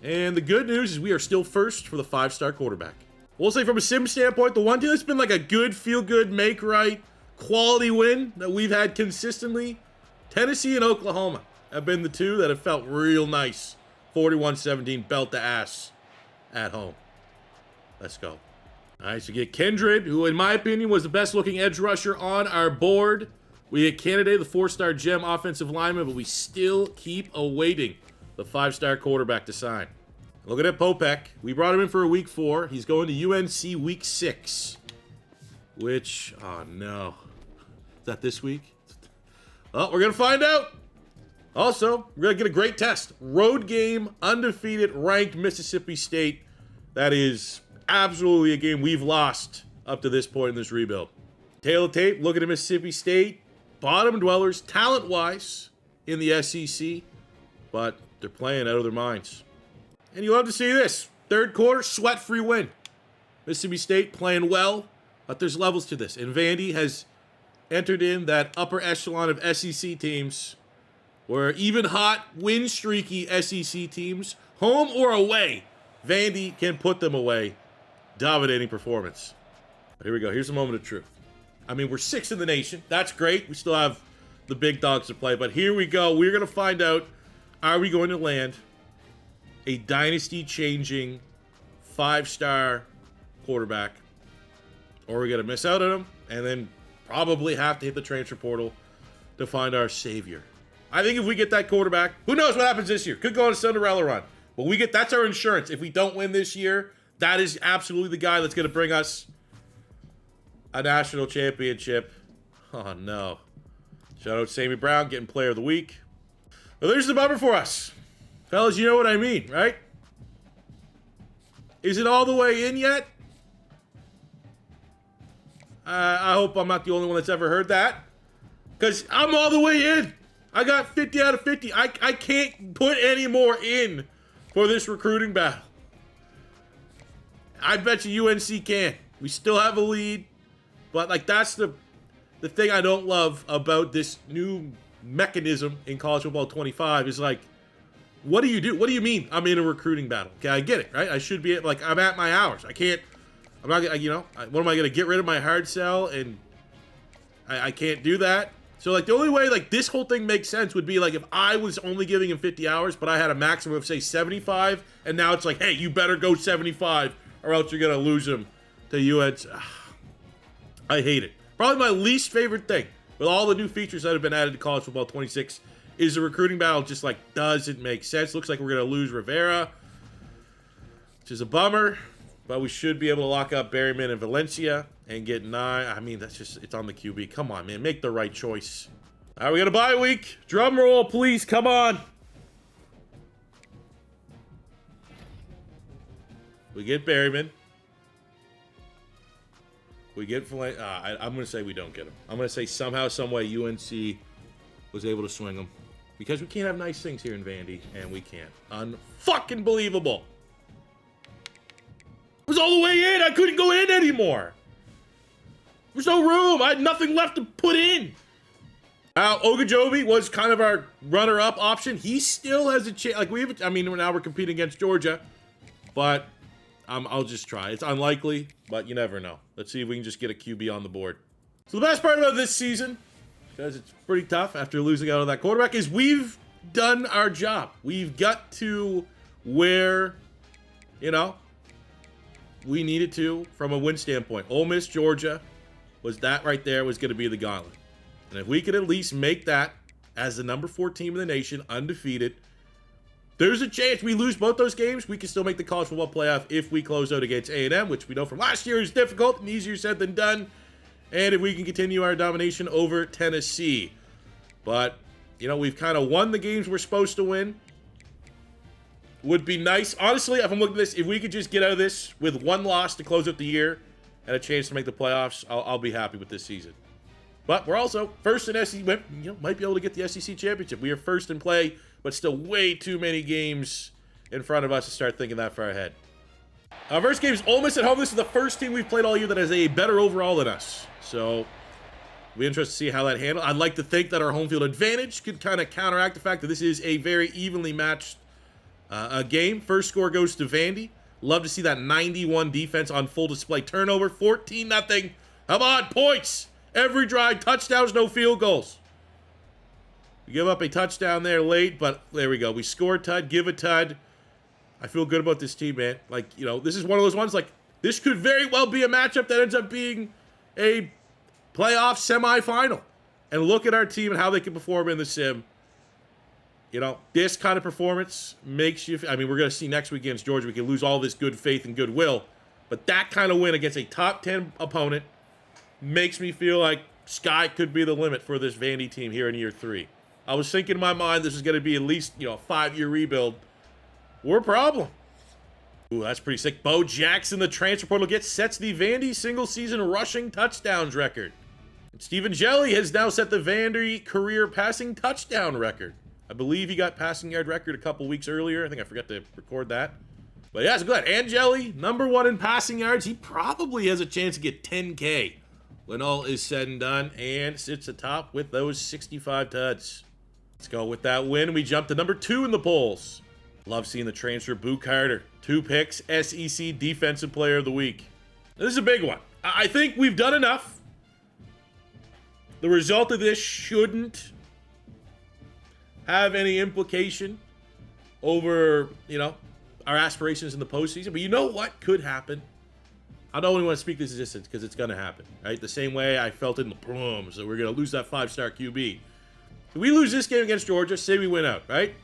And the good news is we are still first for the 5-star quarterback. We'll say from a sim standpoint, the one team that's been like a good, feel-good, make-right, quality win that we've had consistently, Tennessee and Oklahoma have been the 2 that have felt real nice. 41-17, belt to ass at home. Let's go. All right, so we get Kindred, who in my opinion was the best-looking edge rusher on our board. We get Kennedy, the 4-star gem offensive lineman, but we still keep awaiting the 5-star quarterback to sign. Looking at Popek, we brought him in for a week 4. He's going to UNC week 6, which, oh no. Is that this week? Well, we're going to find out. Also, we're going to get a great test. Road game, undefeated, ranked Mississippi State. That is absolutely a game we've lost up to this point in this rebuild. Tail of tape, looking at Mississippi State. Bottom dwellers, talent-wise, in the SEC, but they're playing out of their minds. And you love to see this. 3rd quarter, sweat-free win. Mississippi State playing well, but there's levels to this. And Vandy has entered in that upper echelon of SEC teams where even hot, win-streaky SEC teams, home or away, Vandy can put them away. Dominating performance. But here we go. Here's a moment of truth. I mean, we're 6th in the nation. That's great. We still have the big dogs to play. But here we go. We're going to find out, are we going to land a dynasty-changing 5-star quarterback, or are we going to miss out on him and then probably have to hit the transfer portal to find our savior? I think if we get that quarterback, who knows what happens this year? Could go on a Cinderella run. But that's our insurance. If we don't win this year, that is absolutely the guy that's going to bring us a national championship. Oh, no. Shout out Sammy Brown getting player of the week. Well, there's the bummer for us. Fellas, you know what I mean, right? Is it all the way in yet? I hope I'm not the only one that's ever heard that. Because I'm all the way in. I got 50 out of 50. I can't put any more in for this recruiting battle. I bet you UNC can. We still have a lead. But, like, that's the thing I don't love about this new mechanism in College Football 25 is, like, what do you do? What do you mean I'm in a recruiting battle? Okay, I get it, right? I should be, like, I'm at my hours. I'm not, you know, what am I going to get rid of my hard sell? And I can't do that. So, like, the only way, like, this whole thing makes sense would be, like, if I was only giving him 50 hours, but I had a maximum of, say, 75, and now it's like, hey, you better go 75, or else you're going to lose him to UNC. I hate it. Probably my least favorite thing, with all the new features that have been added to College Football 26, is the recruiting battle just, like, doesn't make sense. Looks like we're going to lose Rivera, which is a bummer, but we should be able to lock up Berryman and Valencia and get 9. I mean, that's just, it's on the QB. Come on, man. Make the right choice. All right, we got a bye week. Drum roll, please. Come on. We get Berryman. We get Valencia. I'm going to say we don't get him. I'm going to say somehow, some way, UNC was able to swing him. Because we can't have nice things here in Vandy, and we can't. Unfucking believable. It was all the way in. I couldn't go in anymore. There's no room. I had nothing left to put in. Now, Ogunjobi was kind of our runner-up option. He still has a chance. Like, I mean, now we're competing against Georgia, but I'll just try. It's unlikely, but you never know. Let's see if we can just get a QB on the board. So the best part about this season, because it's pretty tough after losing out on that quarterback, is we've done our job. We've got to where, you know, we needed to from a win standpoint. Ole Miss, Georgia, was that right there was going to be the gauntlet. And if we could at least make that as the number 4 team in the nation, undefeated, there's a chance we lose both those games. We can still make the college football playoff if we close out against A&M, which we know from last year is difficult and easier said than done. And if we can continue our domination over Tennessee. But, you know, we've kind of won the games we're supposed to win. Would be nice. Honestly, if I'm looking at this, if we could just get out of this with 1 loss to close out the year and a chance to make the playoffs, I'll be happy with this season. But we're also first in SEC, you know, might be able to get the SEC championship. We are first in play, but still way too many games in front of us to start thinking that far ahead. Our first game is Ole Miss at home. This is the first team we've played all year that has a better overall than us. So we'll be interested to see how that handles. I'd like to think that our home field advantage could kind of counteract the fact that this is a very evenly matched game. First score goes to Vandy. Love to see that 91 defense on full display. Turnover, 14-0. Come on, points. Every drive, touchdowns, no field goals. We give up a touchdown there late, but there we go. We score a tud, give a tud. I feel good about this team, man. Like, you know, this is one of those ones, like, this could very well be a matchup that ends up being a playoff semifinal. And look at our team and how they can perform in the sim. You know, this kind of performance makes you, I mean, we're going to see next week against Georgia. We can lose all this good faith and goodwill. But that kind of win against a top 10 opponent makes me feel like sky could be the limit for this Vandy team here in year 3. I was thinking in my mind this is going to be at least, you know, a 5-year rebuild. We're a problem. Ooh, that's pretty sick. Bo Jackson, the transfer portal sets the Vandy single-season rushing touchdowns record. And Stephen Jelly has now set the Vandy career passing touchdown record. I believe he got passing yard record a couple weeks earlier. I think I forgot to record that. But yeah, it's good. And Jelly, number 1 in passing yards. He probably has a chance to get 10K when all is said and done, and sits atop with those 65 tuds. Let's go with that win. We jump to number 2 in the polls. Love seeing the transfer, Boo Carter. 2 picks, SEC Defensive Player of the Week. Now, this is a big one. I think we've done enough The result of this shouldn't have any implication over, our aspirations in the postseason. But you know what could happen? I don't even want to speak this existence because it's going to happen, right? The same way I felt in the prelims that we're going to lose that 5-star QB. If we lose this game against Georgia, say we win out, right?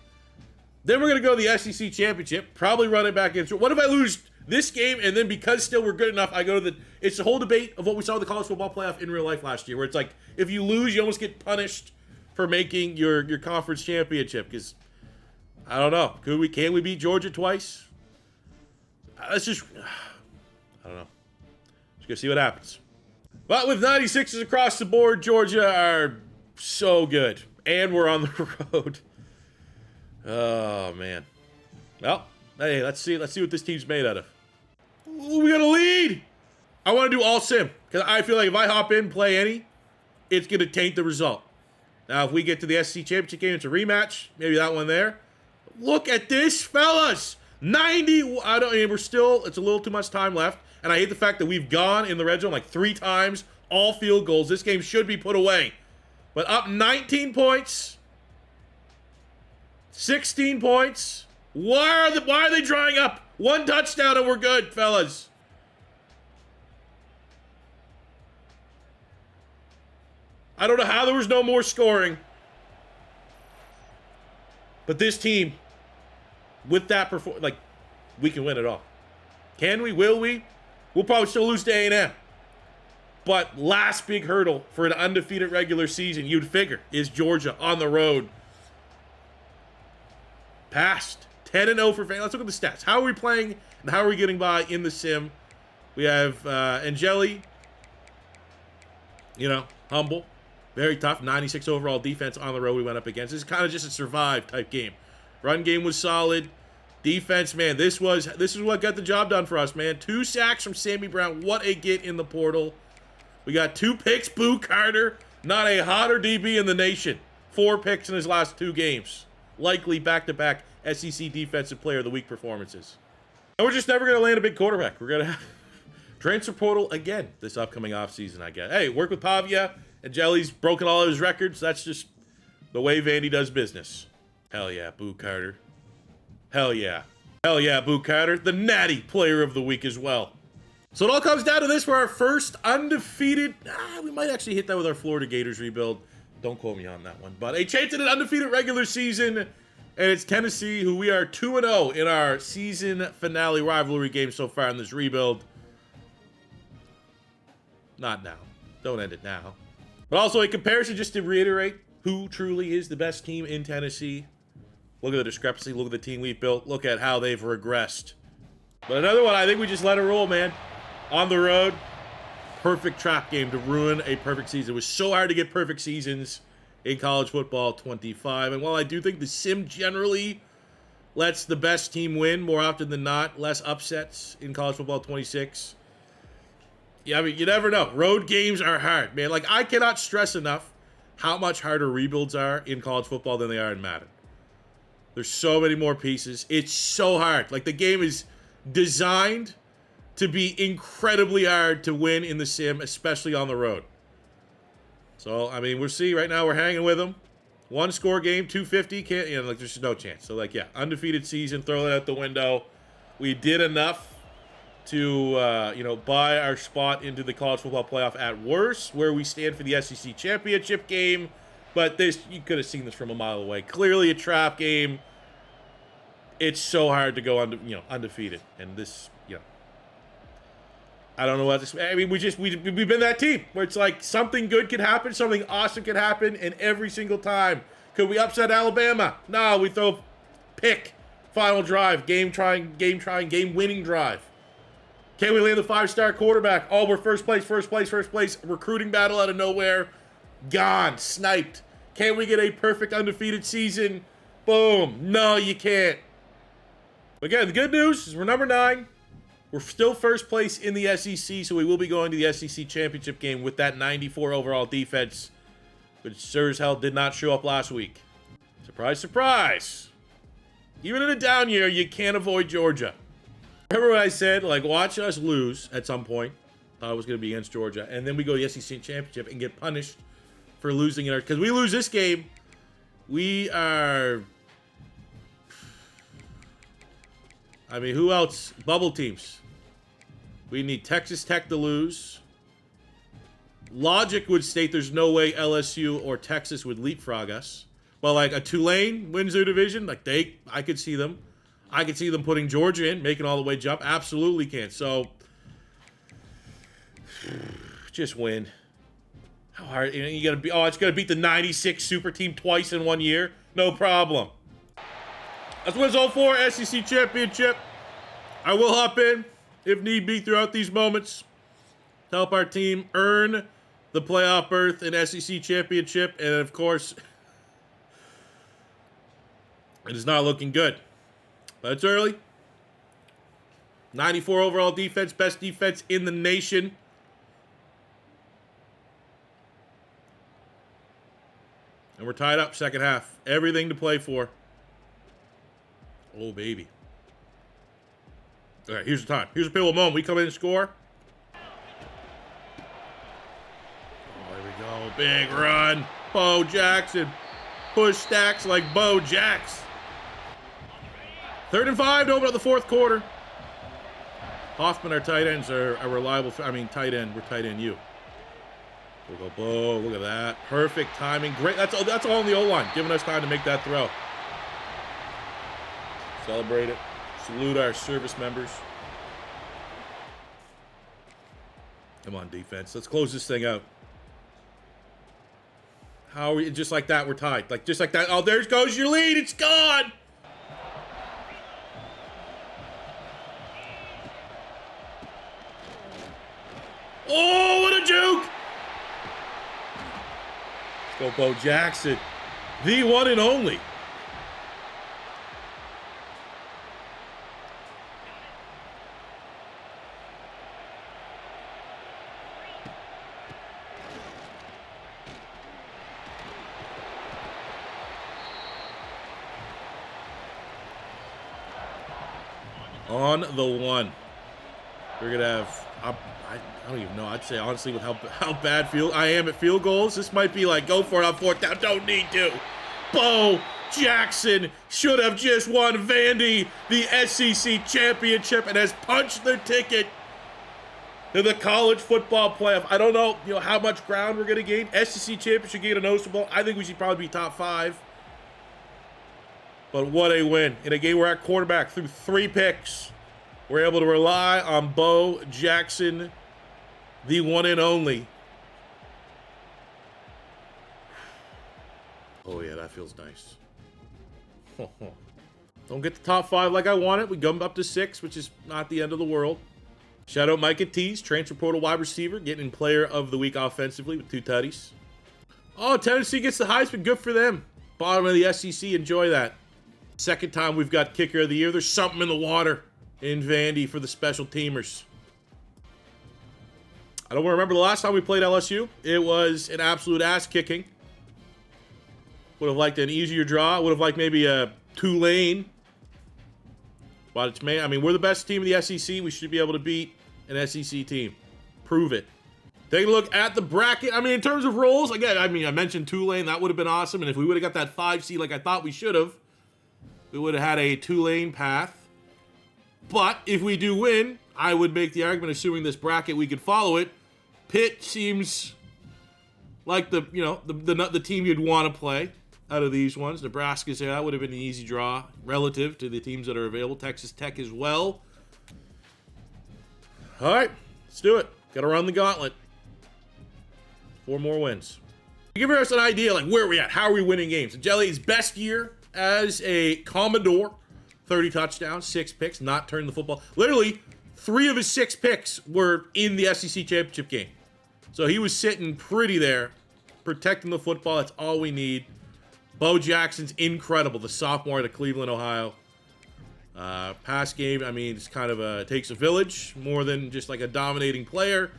Then we're going to go to the SEC Championship, probably run it back against. What if I lose this game and then because still we're good enough, I go to it's the whole debate of what we saw in the college football playoff in real life last year, where it's like, if you lose, you almost get punished for making your conference championship. Because, I don't know, can we beat Georgia twice? Let's just, I don't know. Just gonna see what happens. But with 96s across the board, Georgia are so good. And we're on the road. Oh, man. Well, hey, let's see what this team's made out of. Ooh, we got a lead. I want to do all sim because I feel like if I hop in, play any, it's going to taint the result. Now, if we get to the SEC Championship game, it's a rematch. Maybe that one there. Look at this, fellas. 90. It's a little too much time left. And I hate the fact that we've gone in the red zone like 3 times, all field goals. This game should be put away. But up 19 points. 16 points. Why are they drying up? 1 touchdown and we're good, fellas. I don't know how there was no more scoring. But this team, with that performance, we can win it all. Can we? Will we? We'll probably still lose to A&M. But last big hurdle for an undefeated regular season, you'd figure, is Georgia on the road. Passed. 10-0 for Vandy. Let's look at the stats. How are we playing and how are we getting by in the sim? We have Angeli, humble. Very tough. 96 overall defense on the road we went up against. This is kind of just a survive type game. Run game was solid. Defense, man, this is what got the job done for us, man. 2 sacks from Sammy Brown. What a get in the portal. We got 2 picks. Boo Carter, not a hotter DB in the nation. 4 picks in his last 2 games. Likely back-to-back SEC Defensive Player of the Week performances. And we're just never going to land a big quarterback. We're going to have transfer portal again this upcoming offseason, I guess. Hey, work with Pavia. And Jelly's broken all of his records. That's just the way Vandy does business. Hell yeah, Boo Carter. Hell yeah. Hell yeah, Boo Carter. The natty player of the week as well. So it all comes down to this for our first undefeated. We might actually hit that with our Florida Gators rebuild. Don't quote me on that one. But a chance at an undefeated regular season. And it's Tennessee, who we are 2-0 in our season finale rivalry game so far in this rebuild. Not now. Don't end it now. But also a comparison just to reiterate who truly is the best team in Tennessee. Look at the discrepancy. Look at the team we've built. Look at how they've regressed. But another one, I think we just let it roll, man. On the road, perfect trap game to ruin a perfect season. It was so hard to get perfect seasons in college football 25. And while I do think the sim generally lets the best team win more often than not, less upsets in college football 26. Yeah, I mean, you never know. Road games are hard, man. I cannot stress enough how much harder rebuilds are in college football than they are in Madden. There's so many more pieces. It's so hard. The game is designed to be incredibly hard to win in the sim, especially on the road. So, I mean, we'll see. Right now, we're hanging with them. 1-score game, 250. There's no chance. So, undefeated season, throw it out the window. We did enough to, buy our spot into the college football playoff at worst, where we stand for the SEC championship game. But you could have seen this from a mile away. Clearly a trap game. It's so hard to go undefeated. And this, I don't know what to. I mean, we've been that team where it's something good could happen, something awesome could happen, and every single time. Could we upset Alabama? No, we throw pick, final drive, game winning drive. Can we land the 5-star quarterback? Oh, we're first place. Recruiting battle out of nowhere. Gone. Sniped. Can we get a perfect undefeated season? Boom. No, you can't. Again, the good news is we're number 9. We're still first place in the SEC, so we will be going to the SEC championship game with that 94 overall defense, which sure as hell did not show up last week. Surprise, surprise. Even in a down year, you can't avoid Georgia. Remember what I said? Watch us lose at some point. Thought it was going to be against Georgia. And then we go to the SEC championship and get punished for losing in our... Because we lose this game, we are... I mean, who else? Bubble teams. We need Texas Tech to lose. Logic would state there's no way LSU or Texas would leapfrog us. But like a Tulane wins their division, like I could see them. I could see them putting Georgia in, making all the way jump. Absolutely can. So just win. How hard? You gotta be. Oh, it's gonna beat the '96 super team twice in 1 year. No problem. That's what it's all for. SEC championship. I will hop in if need be throughout these moments to help our team earn the playoff berth in SEC championship. And of course, it is not looking good. But it's early. 94 overall defense, best defense in the nation. And we're tied up second half. Everything to play for. Oh, baby. All right, here's the time. Here's a pivotal moment. We come in and score. Oh, there we go. Big run. Bo Jackson. Push stacks like Bo Jax. 3rd and 5 to open up the fourth quarter. Hoffman, our tight ends, are a reliable... tight end. We're tight end you. We'll go Bo. Look at that. Perfect timing. Great. That's all in the O-line. Giving us time to make that throw. Celebrate it. Salute our service members. Come on, defense. Let's close this thing out. How are we... Just like that, we're tied. Like, just like that. Oh, there goes your lead. It's gone. Oh, what a juke! Let's go, Bo Jackson. The one and only. On the one. We're going to have... I don't even know. I'd say, honestly, with how bad I am at field goals, this might be like, go for it on 4th down. Don't need to. Bo Jackson should have just won Vandy the SEC championship and has punched their ticket to the college football playoff. I don't know, how much ground we're going to gain. SEC championship gain a noticeable. I think we should probably be top 5. But what a win. In a game where our quarterback threw 3 picks. We're able to rely on Bo Jackson, the one and only. Oh, yeah, that feels nice. Don't get the top 5 like I wanted. We come up to 6, which is not the end of the world. Shout out Micah Tease, transfer portal wide receiver, getting player of the week offensively with 2 tutties. Oh, Tennessee gets the Heisman. Good for them. Bottom of the SEC. Enjoy that. Second time we've got kicker of the year. There's something in the water in Vandy for the special teamers. I don't remember the last time we played LSU. It was an absolute ass kicking. Would have liked an easier draw. Would have liked maybe a Tulane. But it's we're the best team in the SEC. We should be able to beat an SEC team. Prove it. Take a look at the bracket. In terms of roles, again, I mentioned Tulane. That would have been awesome. And if we would have got that 5 seed like I thought we should have, we would have had a Tulane path. But if we do win, I would make the argument, assuming this bracket we could follow it. Pitt seems like the team you'd want to play out of these ones. Nebraska's there. That would have been an easy draw relative to the teams that are available. Texas Tech as well. All right, let's do it. Got to run the gauntlet. 4 more wins. Give us an idea, like where are we at? How are we winning games? Jelly's best year as a Commodore. 30 touchdowns, 6 picks, not turned the football. Literally, 3 of his 6 picks were in the SEC championship game. So he was sitting pretty there, protecting the football. That's all we need. Bo Jackson's incredible, the sophomore out of Cleveland, Ohio. Pass game, it's kind of takes a village more than just like a dominating player.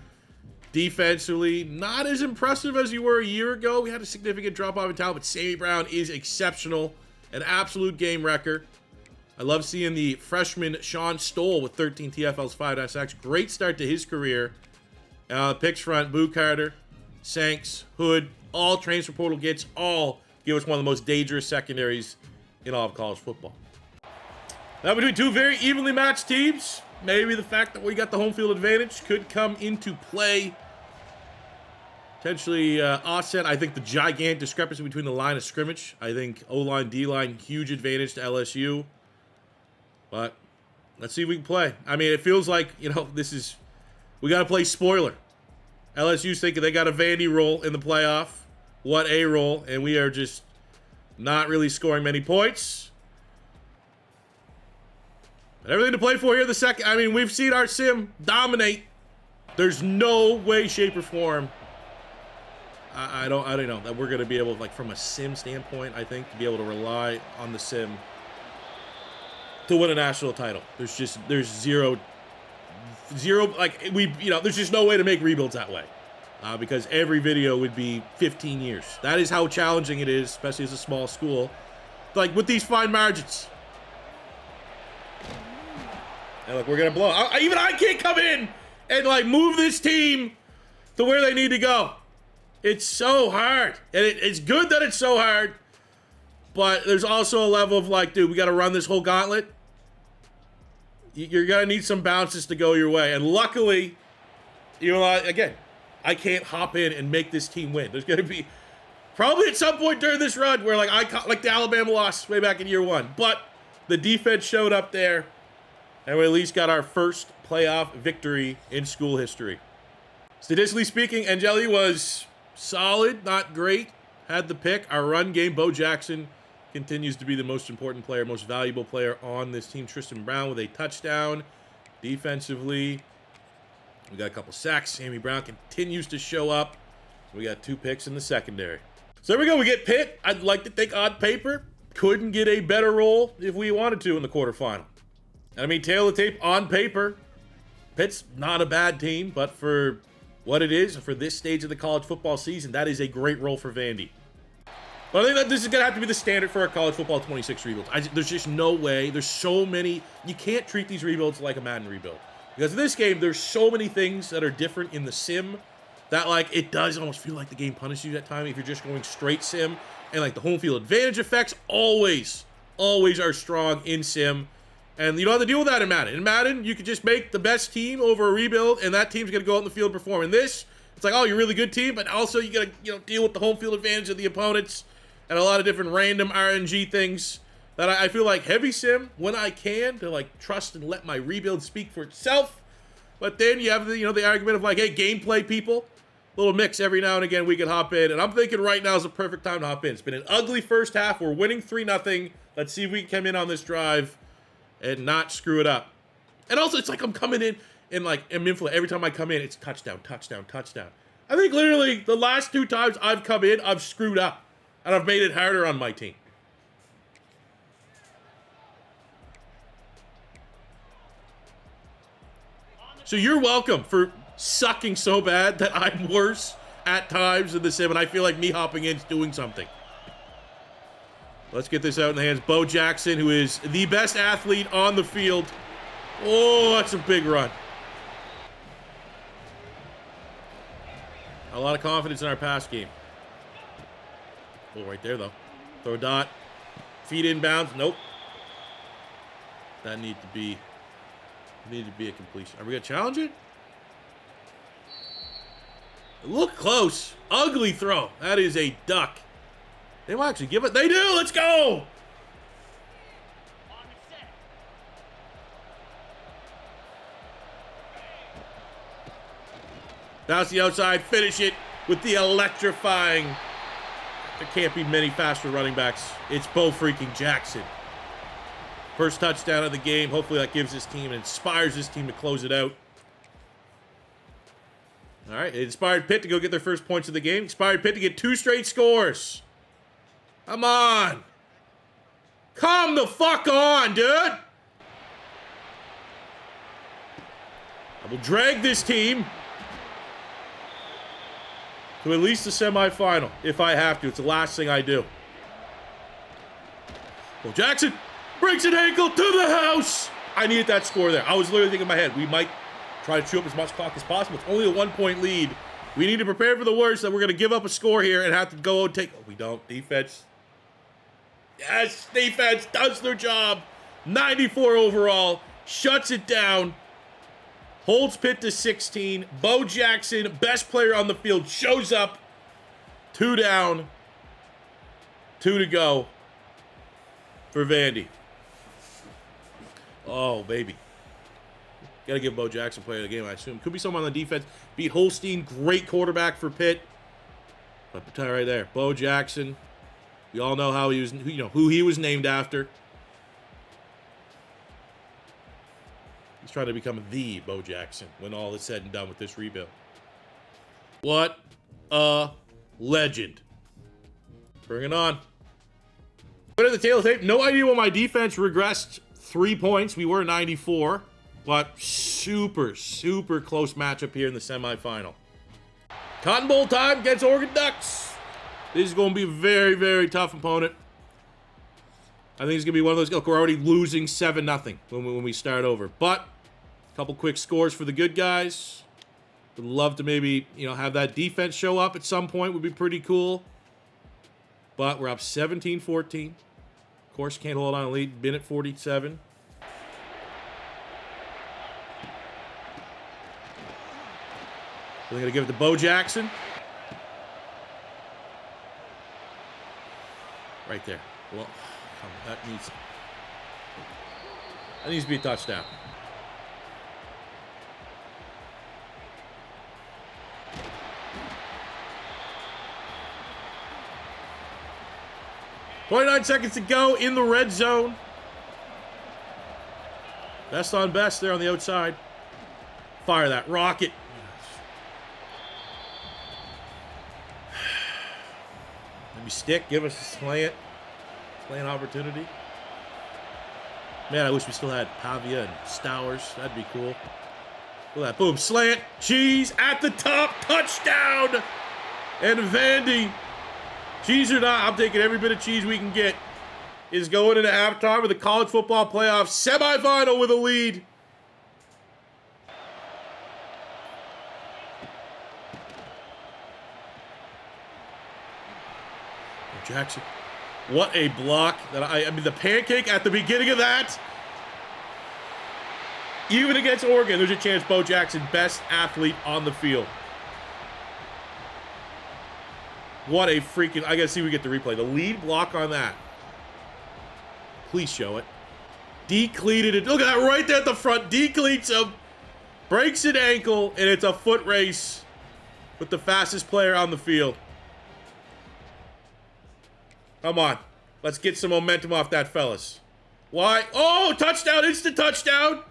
Defensively, not as impressive as you were a year ago. We had a significant drop-off in talent, but Sammy Brown is exceptional. An absolute game wrecker. I love seeing the freshman Sean Stoll with 13 TFLs, 5 sacks. Great start to his career. Picks front, Boo Carter, Sanks, Hood, all transfer portal gets, all give us one of the most dangerous secondaries in all of college football. Now, between two very evenly matched teams, maybe the fact that we got the home field advantage could come into play. Potentially offset, I think, the gigantic discrepancy between the line of scrimmage. I think O-line, D-line, huge advantage to LSU. But let's see if we can play. I mean, it feels like, we got to play spoiler. LSU's thinking they got a Vandy role in the playoff. What a role. And we are just not really scoring many points. But everything to play for here in the second. I mean, we've seen our sim dominate. There's no way, shape, or form. I don't know that we're going to be able, like, from a sim standpoint, I think, to be able to rely on the sim to win a national title. There's zero, like, there's just no way to make rebuilds that way. Because every video would be 15 years. That is how challenging it is, especially as a small school. Like, with these fine margins. And look, we're going to blow. Even I can't come in and, like, move this team to where they need to go. It's so hard. And it's good that it's so hard. But there's also a level of, like, dude, we got to run this whole gauntlet. You're going to need some bounces to go your way. And luckily, again, I can't hop in and make this team win. There's going to be probably at some point during this run where, like the Alabama loss way back in year 1. But the defense showed up there. And we at least got our first playoff victory in school history. Statistically speaking, Angeli was solid, not great. Had the pick. Our run game, Bo Jackson continues to be the most important player, most valuable player on this team. Tristan Brown with a touchdown. Defensively, we got a couple sacks. Sammy Brown continues to show up. We got 2 picks in the secondary. So there we go. We get Pitt. I'd like to think on paper, couldn't get a better role if we wanted to in the quarterfinal. And I mean, tail of the tape on paper, Pitt's not a bad team, but for what it is, for this stage of the college football season, that is a great role for Vandy. But I think that this is going to have to be the standard for our college football 26 rebuilds. There's just no way. There's so many. You can't treat these rebuilds like a Madden rebuild. Because in this game, there's so many things that are different in the sim that, like, it does almost feel like the game punishes you at times if you're just going straight sim. And, like, the home field advantage effects always are strong in sim. And you don't have to deal with that in Madden. In Madden, you could just make the best team over a rebuild, and that team's going to go out in the field and perform. In this, it's like, oh, you're a really good team, but also you got to deal with the home field advantage of the opponents and a lot of different random RNG things that I feel like heavy sim when I can to, like, trust and let my rebuild speak for itself. But then you have the the argument of, like, hey, gameplay people, a little mix every now and again we can hop in. And I'm thinking right now is the perfect time to hop in. It's been an ugly first half. We're winning 3-0. Let's see if we can come in on this drive and not screw it up. And also, it's like I'm coming in and, like, every time I come in, it's touchdown, touchdown, touchdown. I think literally the last 2 times I've come in, I've screwed up. And I've made it harder on my team. So you're welcome for sucking so bad that I'm worse at times in the sim, and I feel like me hopping in is doing something. Let's get this out in the hands. Bo Jackson, who is the best athlete on the field. Oh, that's a big run. A lot of confidence in our pass game. Oh, right there, though. Throw a dot. Feet inbounds. Nope. That needed to be a completion. Are we going to challenge it? Look close. Ugly throw. That is a duck. They will actually give it. They do. Let's go. Bounce the outside. Finish it with the electrifying. There can't be many faster running backs. It's Bo freaking Jackson. First touchdown of the game. Hopefully that gives this team and inspires this team to close it out. All right, it inspired Pitt to go get their first points of the game. Inspired Pitt to get 2 straight scores. Come on. Come the fuck on, dude. I will drag this team to at least the semifinal if I have to. It's the last thing I do. Bo Jackson breaks an ankle to the house. I needed that score there. I was literally thinking in my head, we might try to chew up as much clock as possible. It's only a 1-point lead. We need to prepare for the worst, that we're going to give up a score here and have to go and take... Oh, we don't. Defense. Yes, defense does their job. 94 overall. Shuts it down. Holds Pitt to 16. Bo Jackson, best player on the field, shows up. 2 down. 2 to go for Vandy. Oh, baby. Got to give Bo Jackson player of the game, I assume. Could be someone on the defense. Beat Holstein, great quarterback for Pitt. But right there, Bo Jackson. We all know how he was, who he was named after. He's trying to become the Bo Jackson when all is said and done with this rebuild. What a legend. Bring it on. Put it at the tail of the tape. No idea why my defense regressed 3 points. We were 94. But super, super close matchup here in the semifinal. Cotton Bowl time against Oregon Ducks. This is going to be a very, very tough opponent. I think it's going to be one of those. Look, we're already losing 7-0 when we start over. But a couple quick scores for the good guys. Would love to maybe, have that defense show up at some point. Would be pretty cool. But we're up 17-14. Of course, can't hold on a lead. Been at 47. We're going to give it to Bo Jackson. Right there. Well, that needs to be a touchdown. .29 seconds to go in the red zone. Best on best there on the outside. Fire that rocket. Maybe stick, give us a slant opportunity. Man, I wish we still had Pavia and Stowers. That'd be cool. Look at that. Boom, slant, cheese at the top, touchdown! And Vandy, cheese or not, I'm taking every bit of cheese we can get, is going into halftime with the college football playoff semifinal with a lead. Jackson. What a block. I mean, the pancake at the beginning of that. Even against Oregon, there's a chance Bo Jackson, best athlete on the field. What a freaking... I gotta see if we get the replay. The lead block on that. Please show it. Decleated it. Look at that right there at the front. Decleats him. Breaks an ankle, and it's a foot race with the fastest player on the field. Come on. Let's get some momentum off that, fellas. Why? Oh, touchdown. Instant touchdown.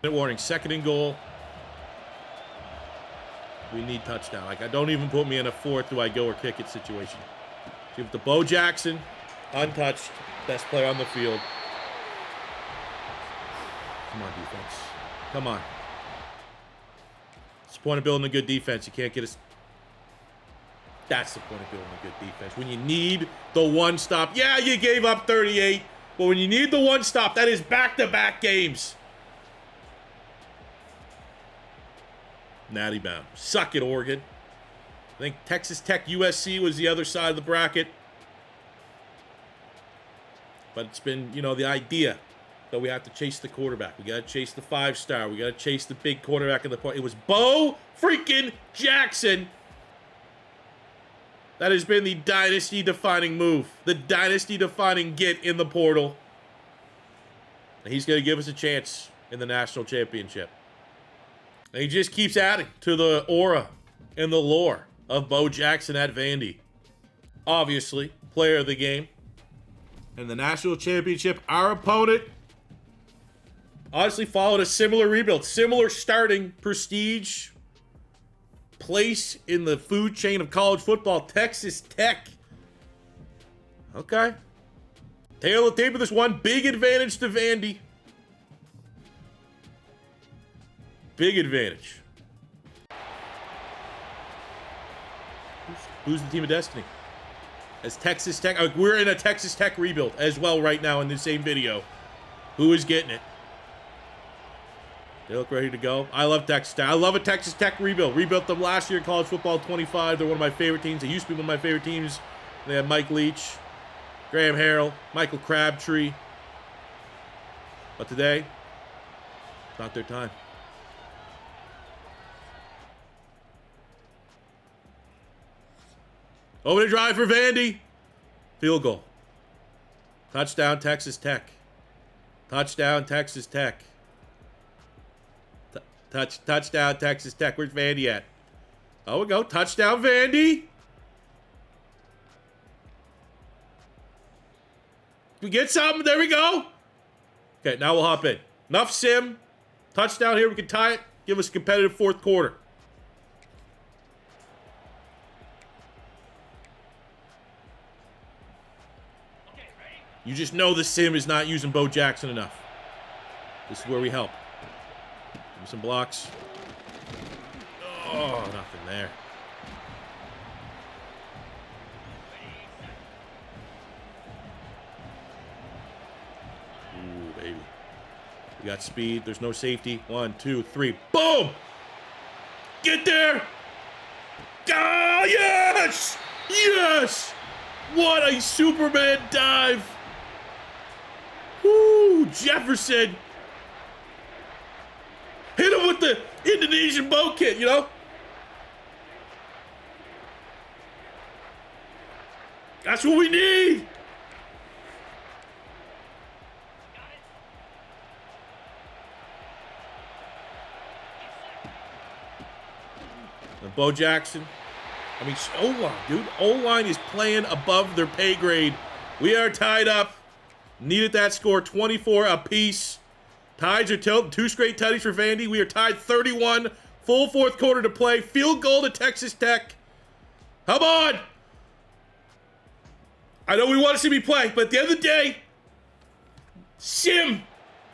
Warning. 2nd and goal. We need touchdown. Like, don't even put me in a 4th do I go or kick it situation. Give it to Bo Jackson. Untouched. Best player on the field. Come on, defense. Come on. It's the point of building a good defense. You can't get us... That's the point of building a good defense. When you need the one stop. Yeah, you gave up 38. But when you need the one stop, that is back-to-back games. Natty bound. Suck it, Oregon. I think Texas Tech USC was the other side of the bracket. But it's been, the idea that we have to chase the quarterback. We got to chase the 5-star. We got to chase the big quarterback in the point. It was Bo freaking Jackson. That has been the dynasty-defining move. The dynasty-defining get in the portal. And he's going to give us a chance in the national championship. And he just keeps adding to the aura and the lore of Bo Jackson at Vandy. Obviously, player of the game. And the national championship, our opponent honestly followed a similar rebuild. Similar starting prestige. Place in the food chain of college football, Texas Tech. Okay. Tail of the tape of this one. Big advantage to Vandy. Big advantage. Who's the team of destiny? As Texas Tech. We're in a Texas Tech rebuild as well right now in the same video. Who is getting it? They look ready to go. I love Texas Tech. I love a Texas Tech rebuild. Rebuilt them last year in college football 25. They're one of my favorite teams. They used to be one of my favorite teams. They had Mike Leach, Graham Harrell, Michael Crabtree. But today, it's not their time. Over the drive for Vandy. Field goal. Touchdown, Texas Tech. Touchdown, Texas Tech. Touchdown, Texas Tech. Where's Vandy at? Oh, we go. Touchdown, Vandy. We get something. There we go. Okay, now we'll hop in. Enough sim. Touchdown here. We can tie it. Give us a competitive fourth quarter. You just know the sim is not using Bo Jackson enough. This is where we help. Give me some blocks. Oh, nothing there. Ooh, baby. We got speed. There's no safety. 1, 2, 3. Boom! Get there! Ah, yes! Yes! What a Superman dive! Woo! Jefferson! Hit him with the Indonesian boat kit, you know? That's what we need! And Bo Jackson. I mean, O-line, dude. O-line is playing above their pay grade. We are tied up. Needed that score, 24 apiece. Tides are tilting. 2 straight tutties for Vandy. We are tied 31. Full fourth quarter to play. Field goal to Texas Tech. Come on. I know we want to see me play, but at the end of the day, Sim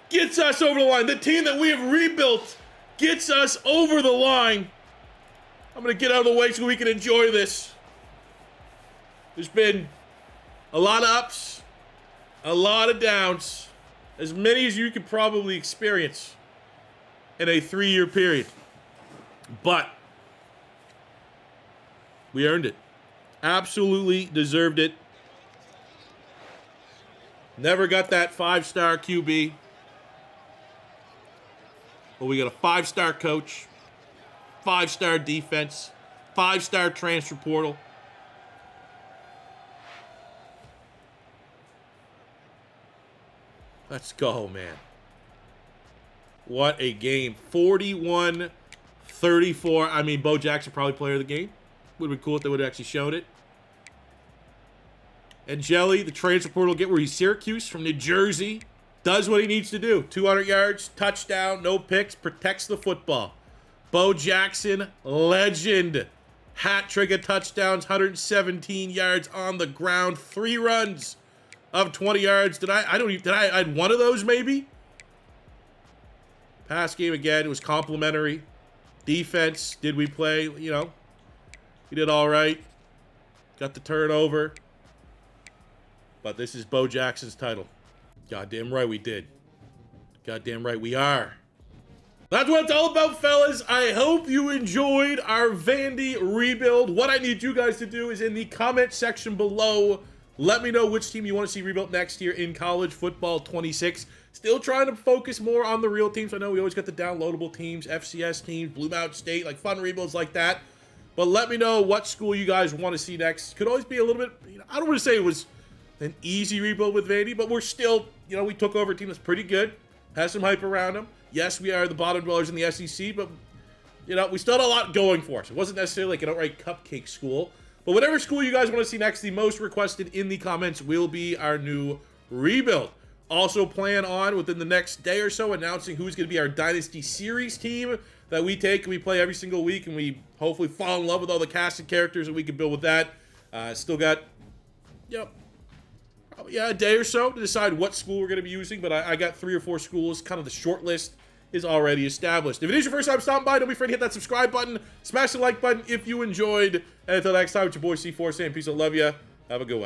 gets us over the line. The team that we have rebuilt gets us over the line. I'm going to get out of the way so we can enjoy this. There's been a lot of ups, a lot of downs, as many as you could probably experience in a 3-year period. But we earned it. Absolutely deserved it. Never got that 5-star QB. But we got a 5-star coach, 5-star defense, 5-star transfer portal. Let's go, man. What a game. 41-34. I mean, Bo Jackson probably player of the game. Would have been cool if they would have actually shown it. And Jelly, the transfer portal get where he's Syracuse from New Jersey. Does what he needs to do. 200 yards, touchdown, no picks, protects the football. Bo Jackson, legend. Hat trick of touchdowns, 117 yards on the ground, 3 runs of 20 yards. Did I had one of those maybe? Pass game again, it was complimentary. Defense, did we play? You know, we did all right. Got the turnover. But this is Bo Jackson's title. Goddamn right we did. Goddamn right we are. That's what it's all about, fellas. I hope you enjoyed our Vandy rebuild. What I need you guys to do is in the comment section below, let me know which team you want to see rebuilt next year in college football 26. Still trying to focus more on the real teams. I know we always got the downloadable teams, FCS teams, Blue Mountain State, like fun rebuilds like that. But let me know what school you guys want to see next. Could always be a little bit, I don't want to say it was an easy rebuild with Vandy, but we're still, we took over a team that's pretty good, has some hype around them. Yes, we are the bottom dwellers in the SEC, but, we still had a lot going for us. It wasn't necessarily like an outright cupcake school. But whatever school you guys want to see next, the most requested in the comments will be our new rebuild. Also plan on, within the next day or so, announcing who's going to be our Dynasty Series team that we take and we play every single week, and we hopefully fall in love with all the cast and characters that we can build with that. Still got, a day or so to decide what school we're going to be using, but I got 3 or 4 schools. Kind of the short list is already established. If it is your first time stopping by, don't be afraid to hit that subscribe button, smash the like button if you enjoyed, and until next time, it's your boy C4 saying peace, I love ya. Have a good one.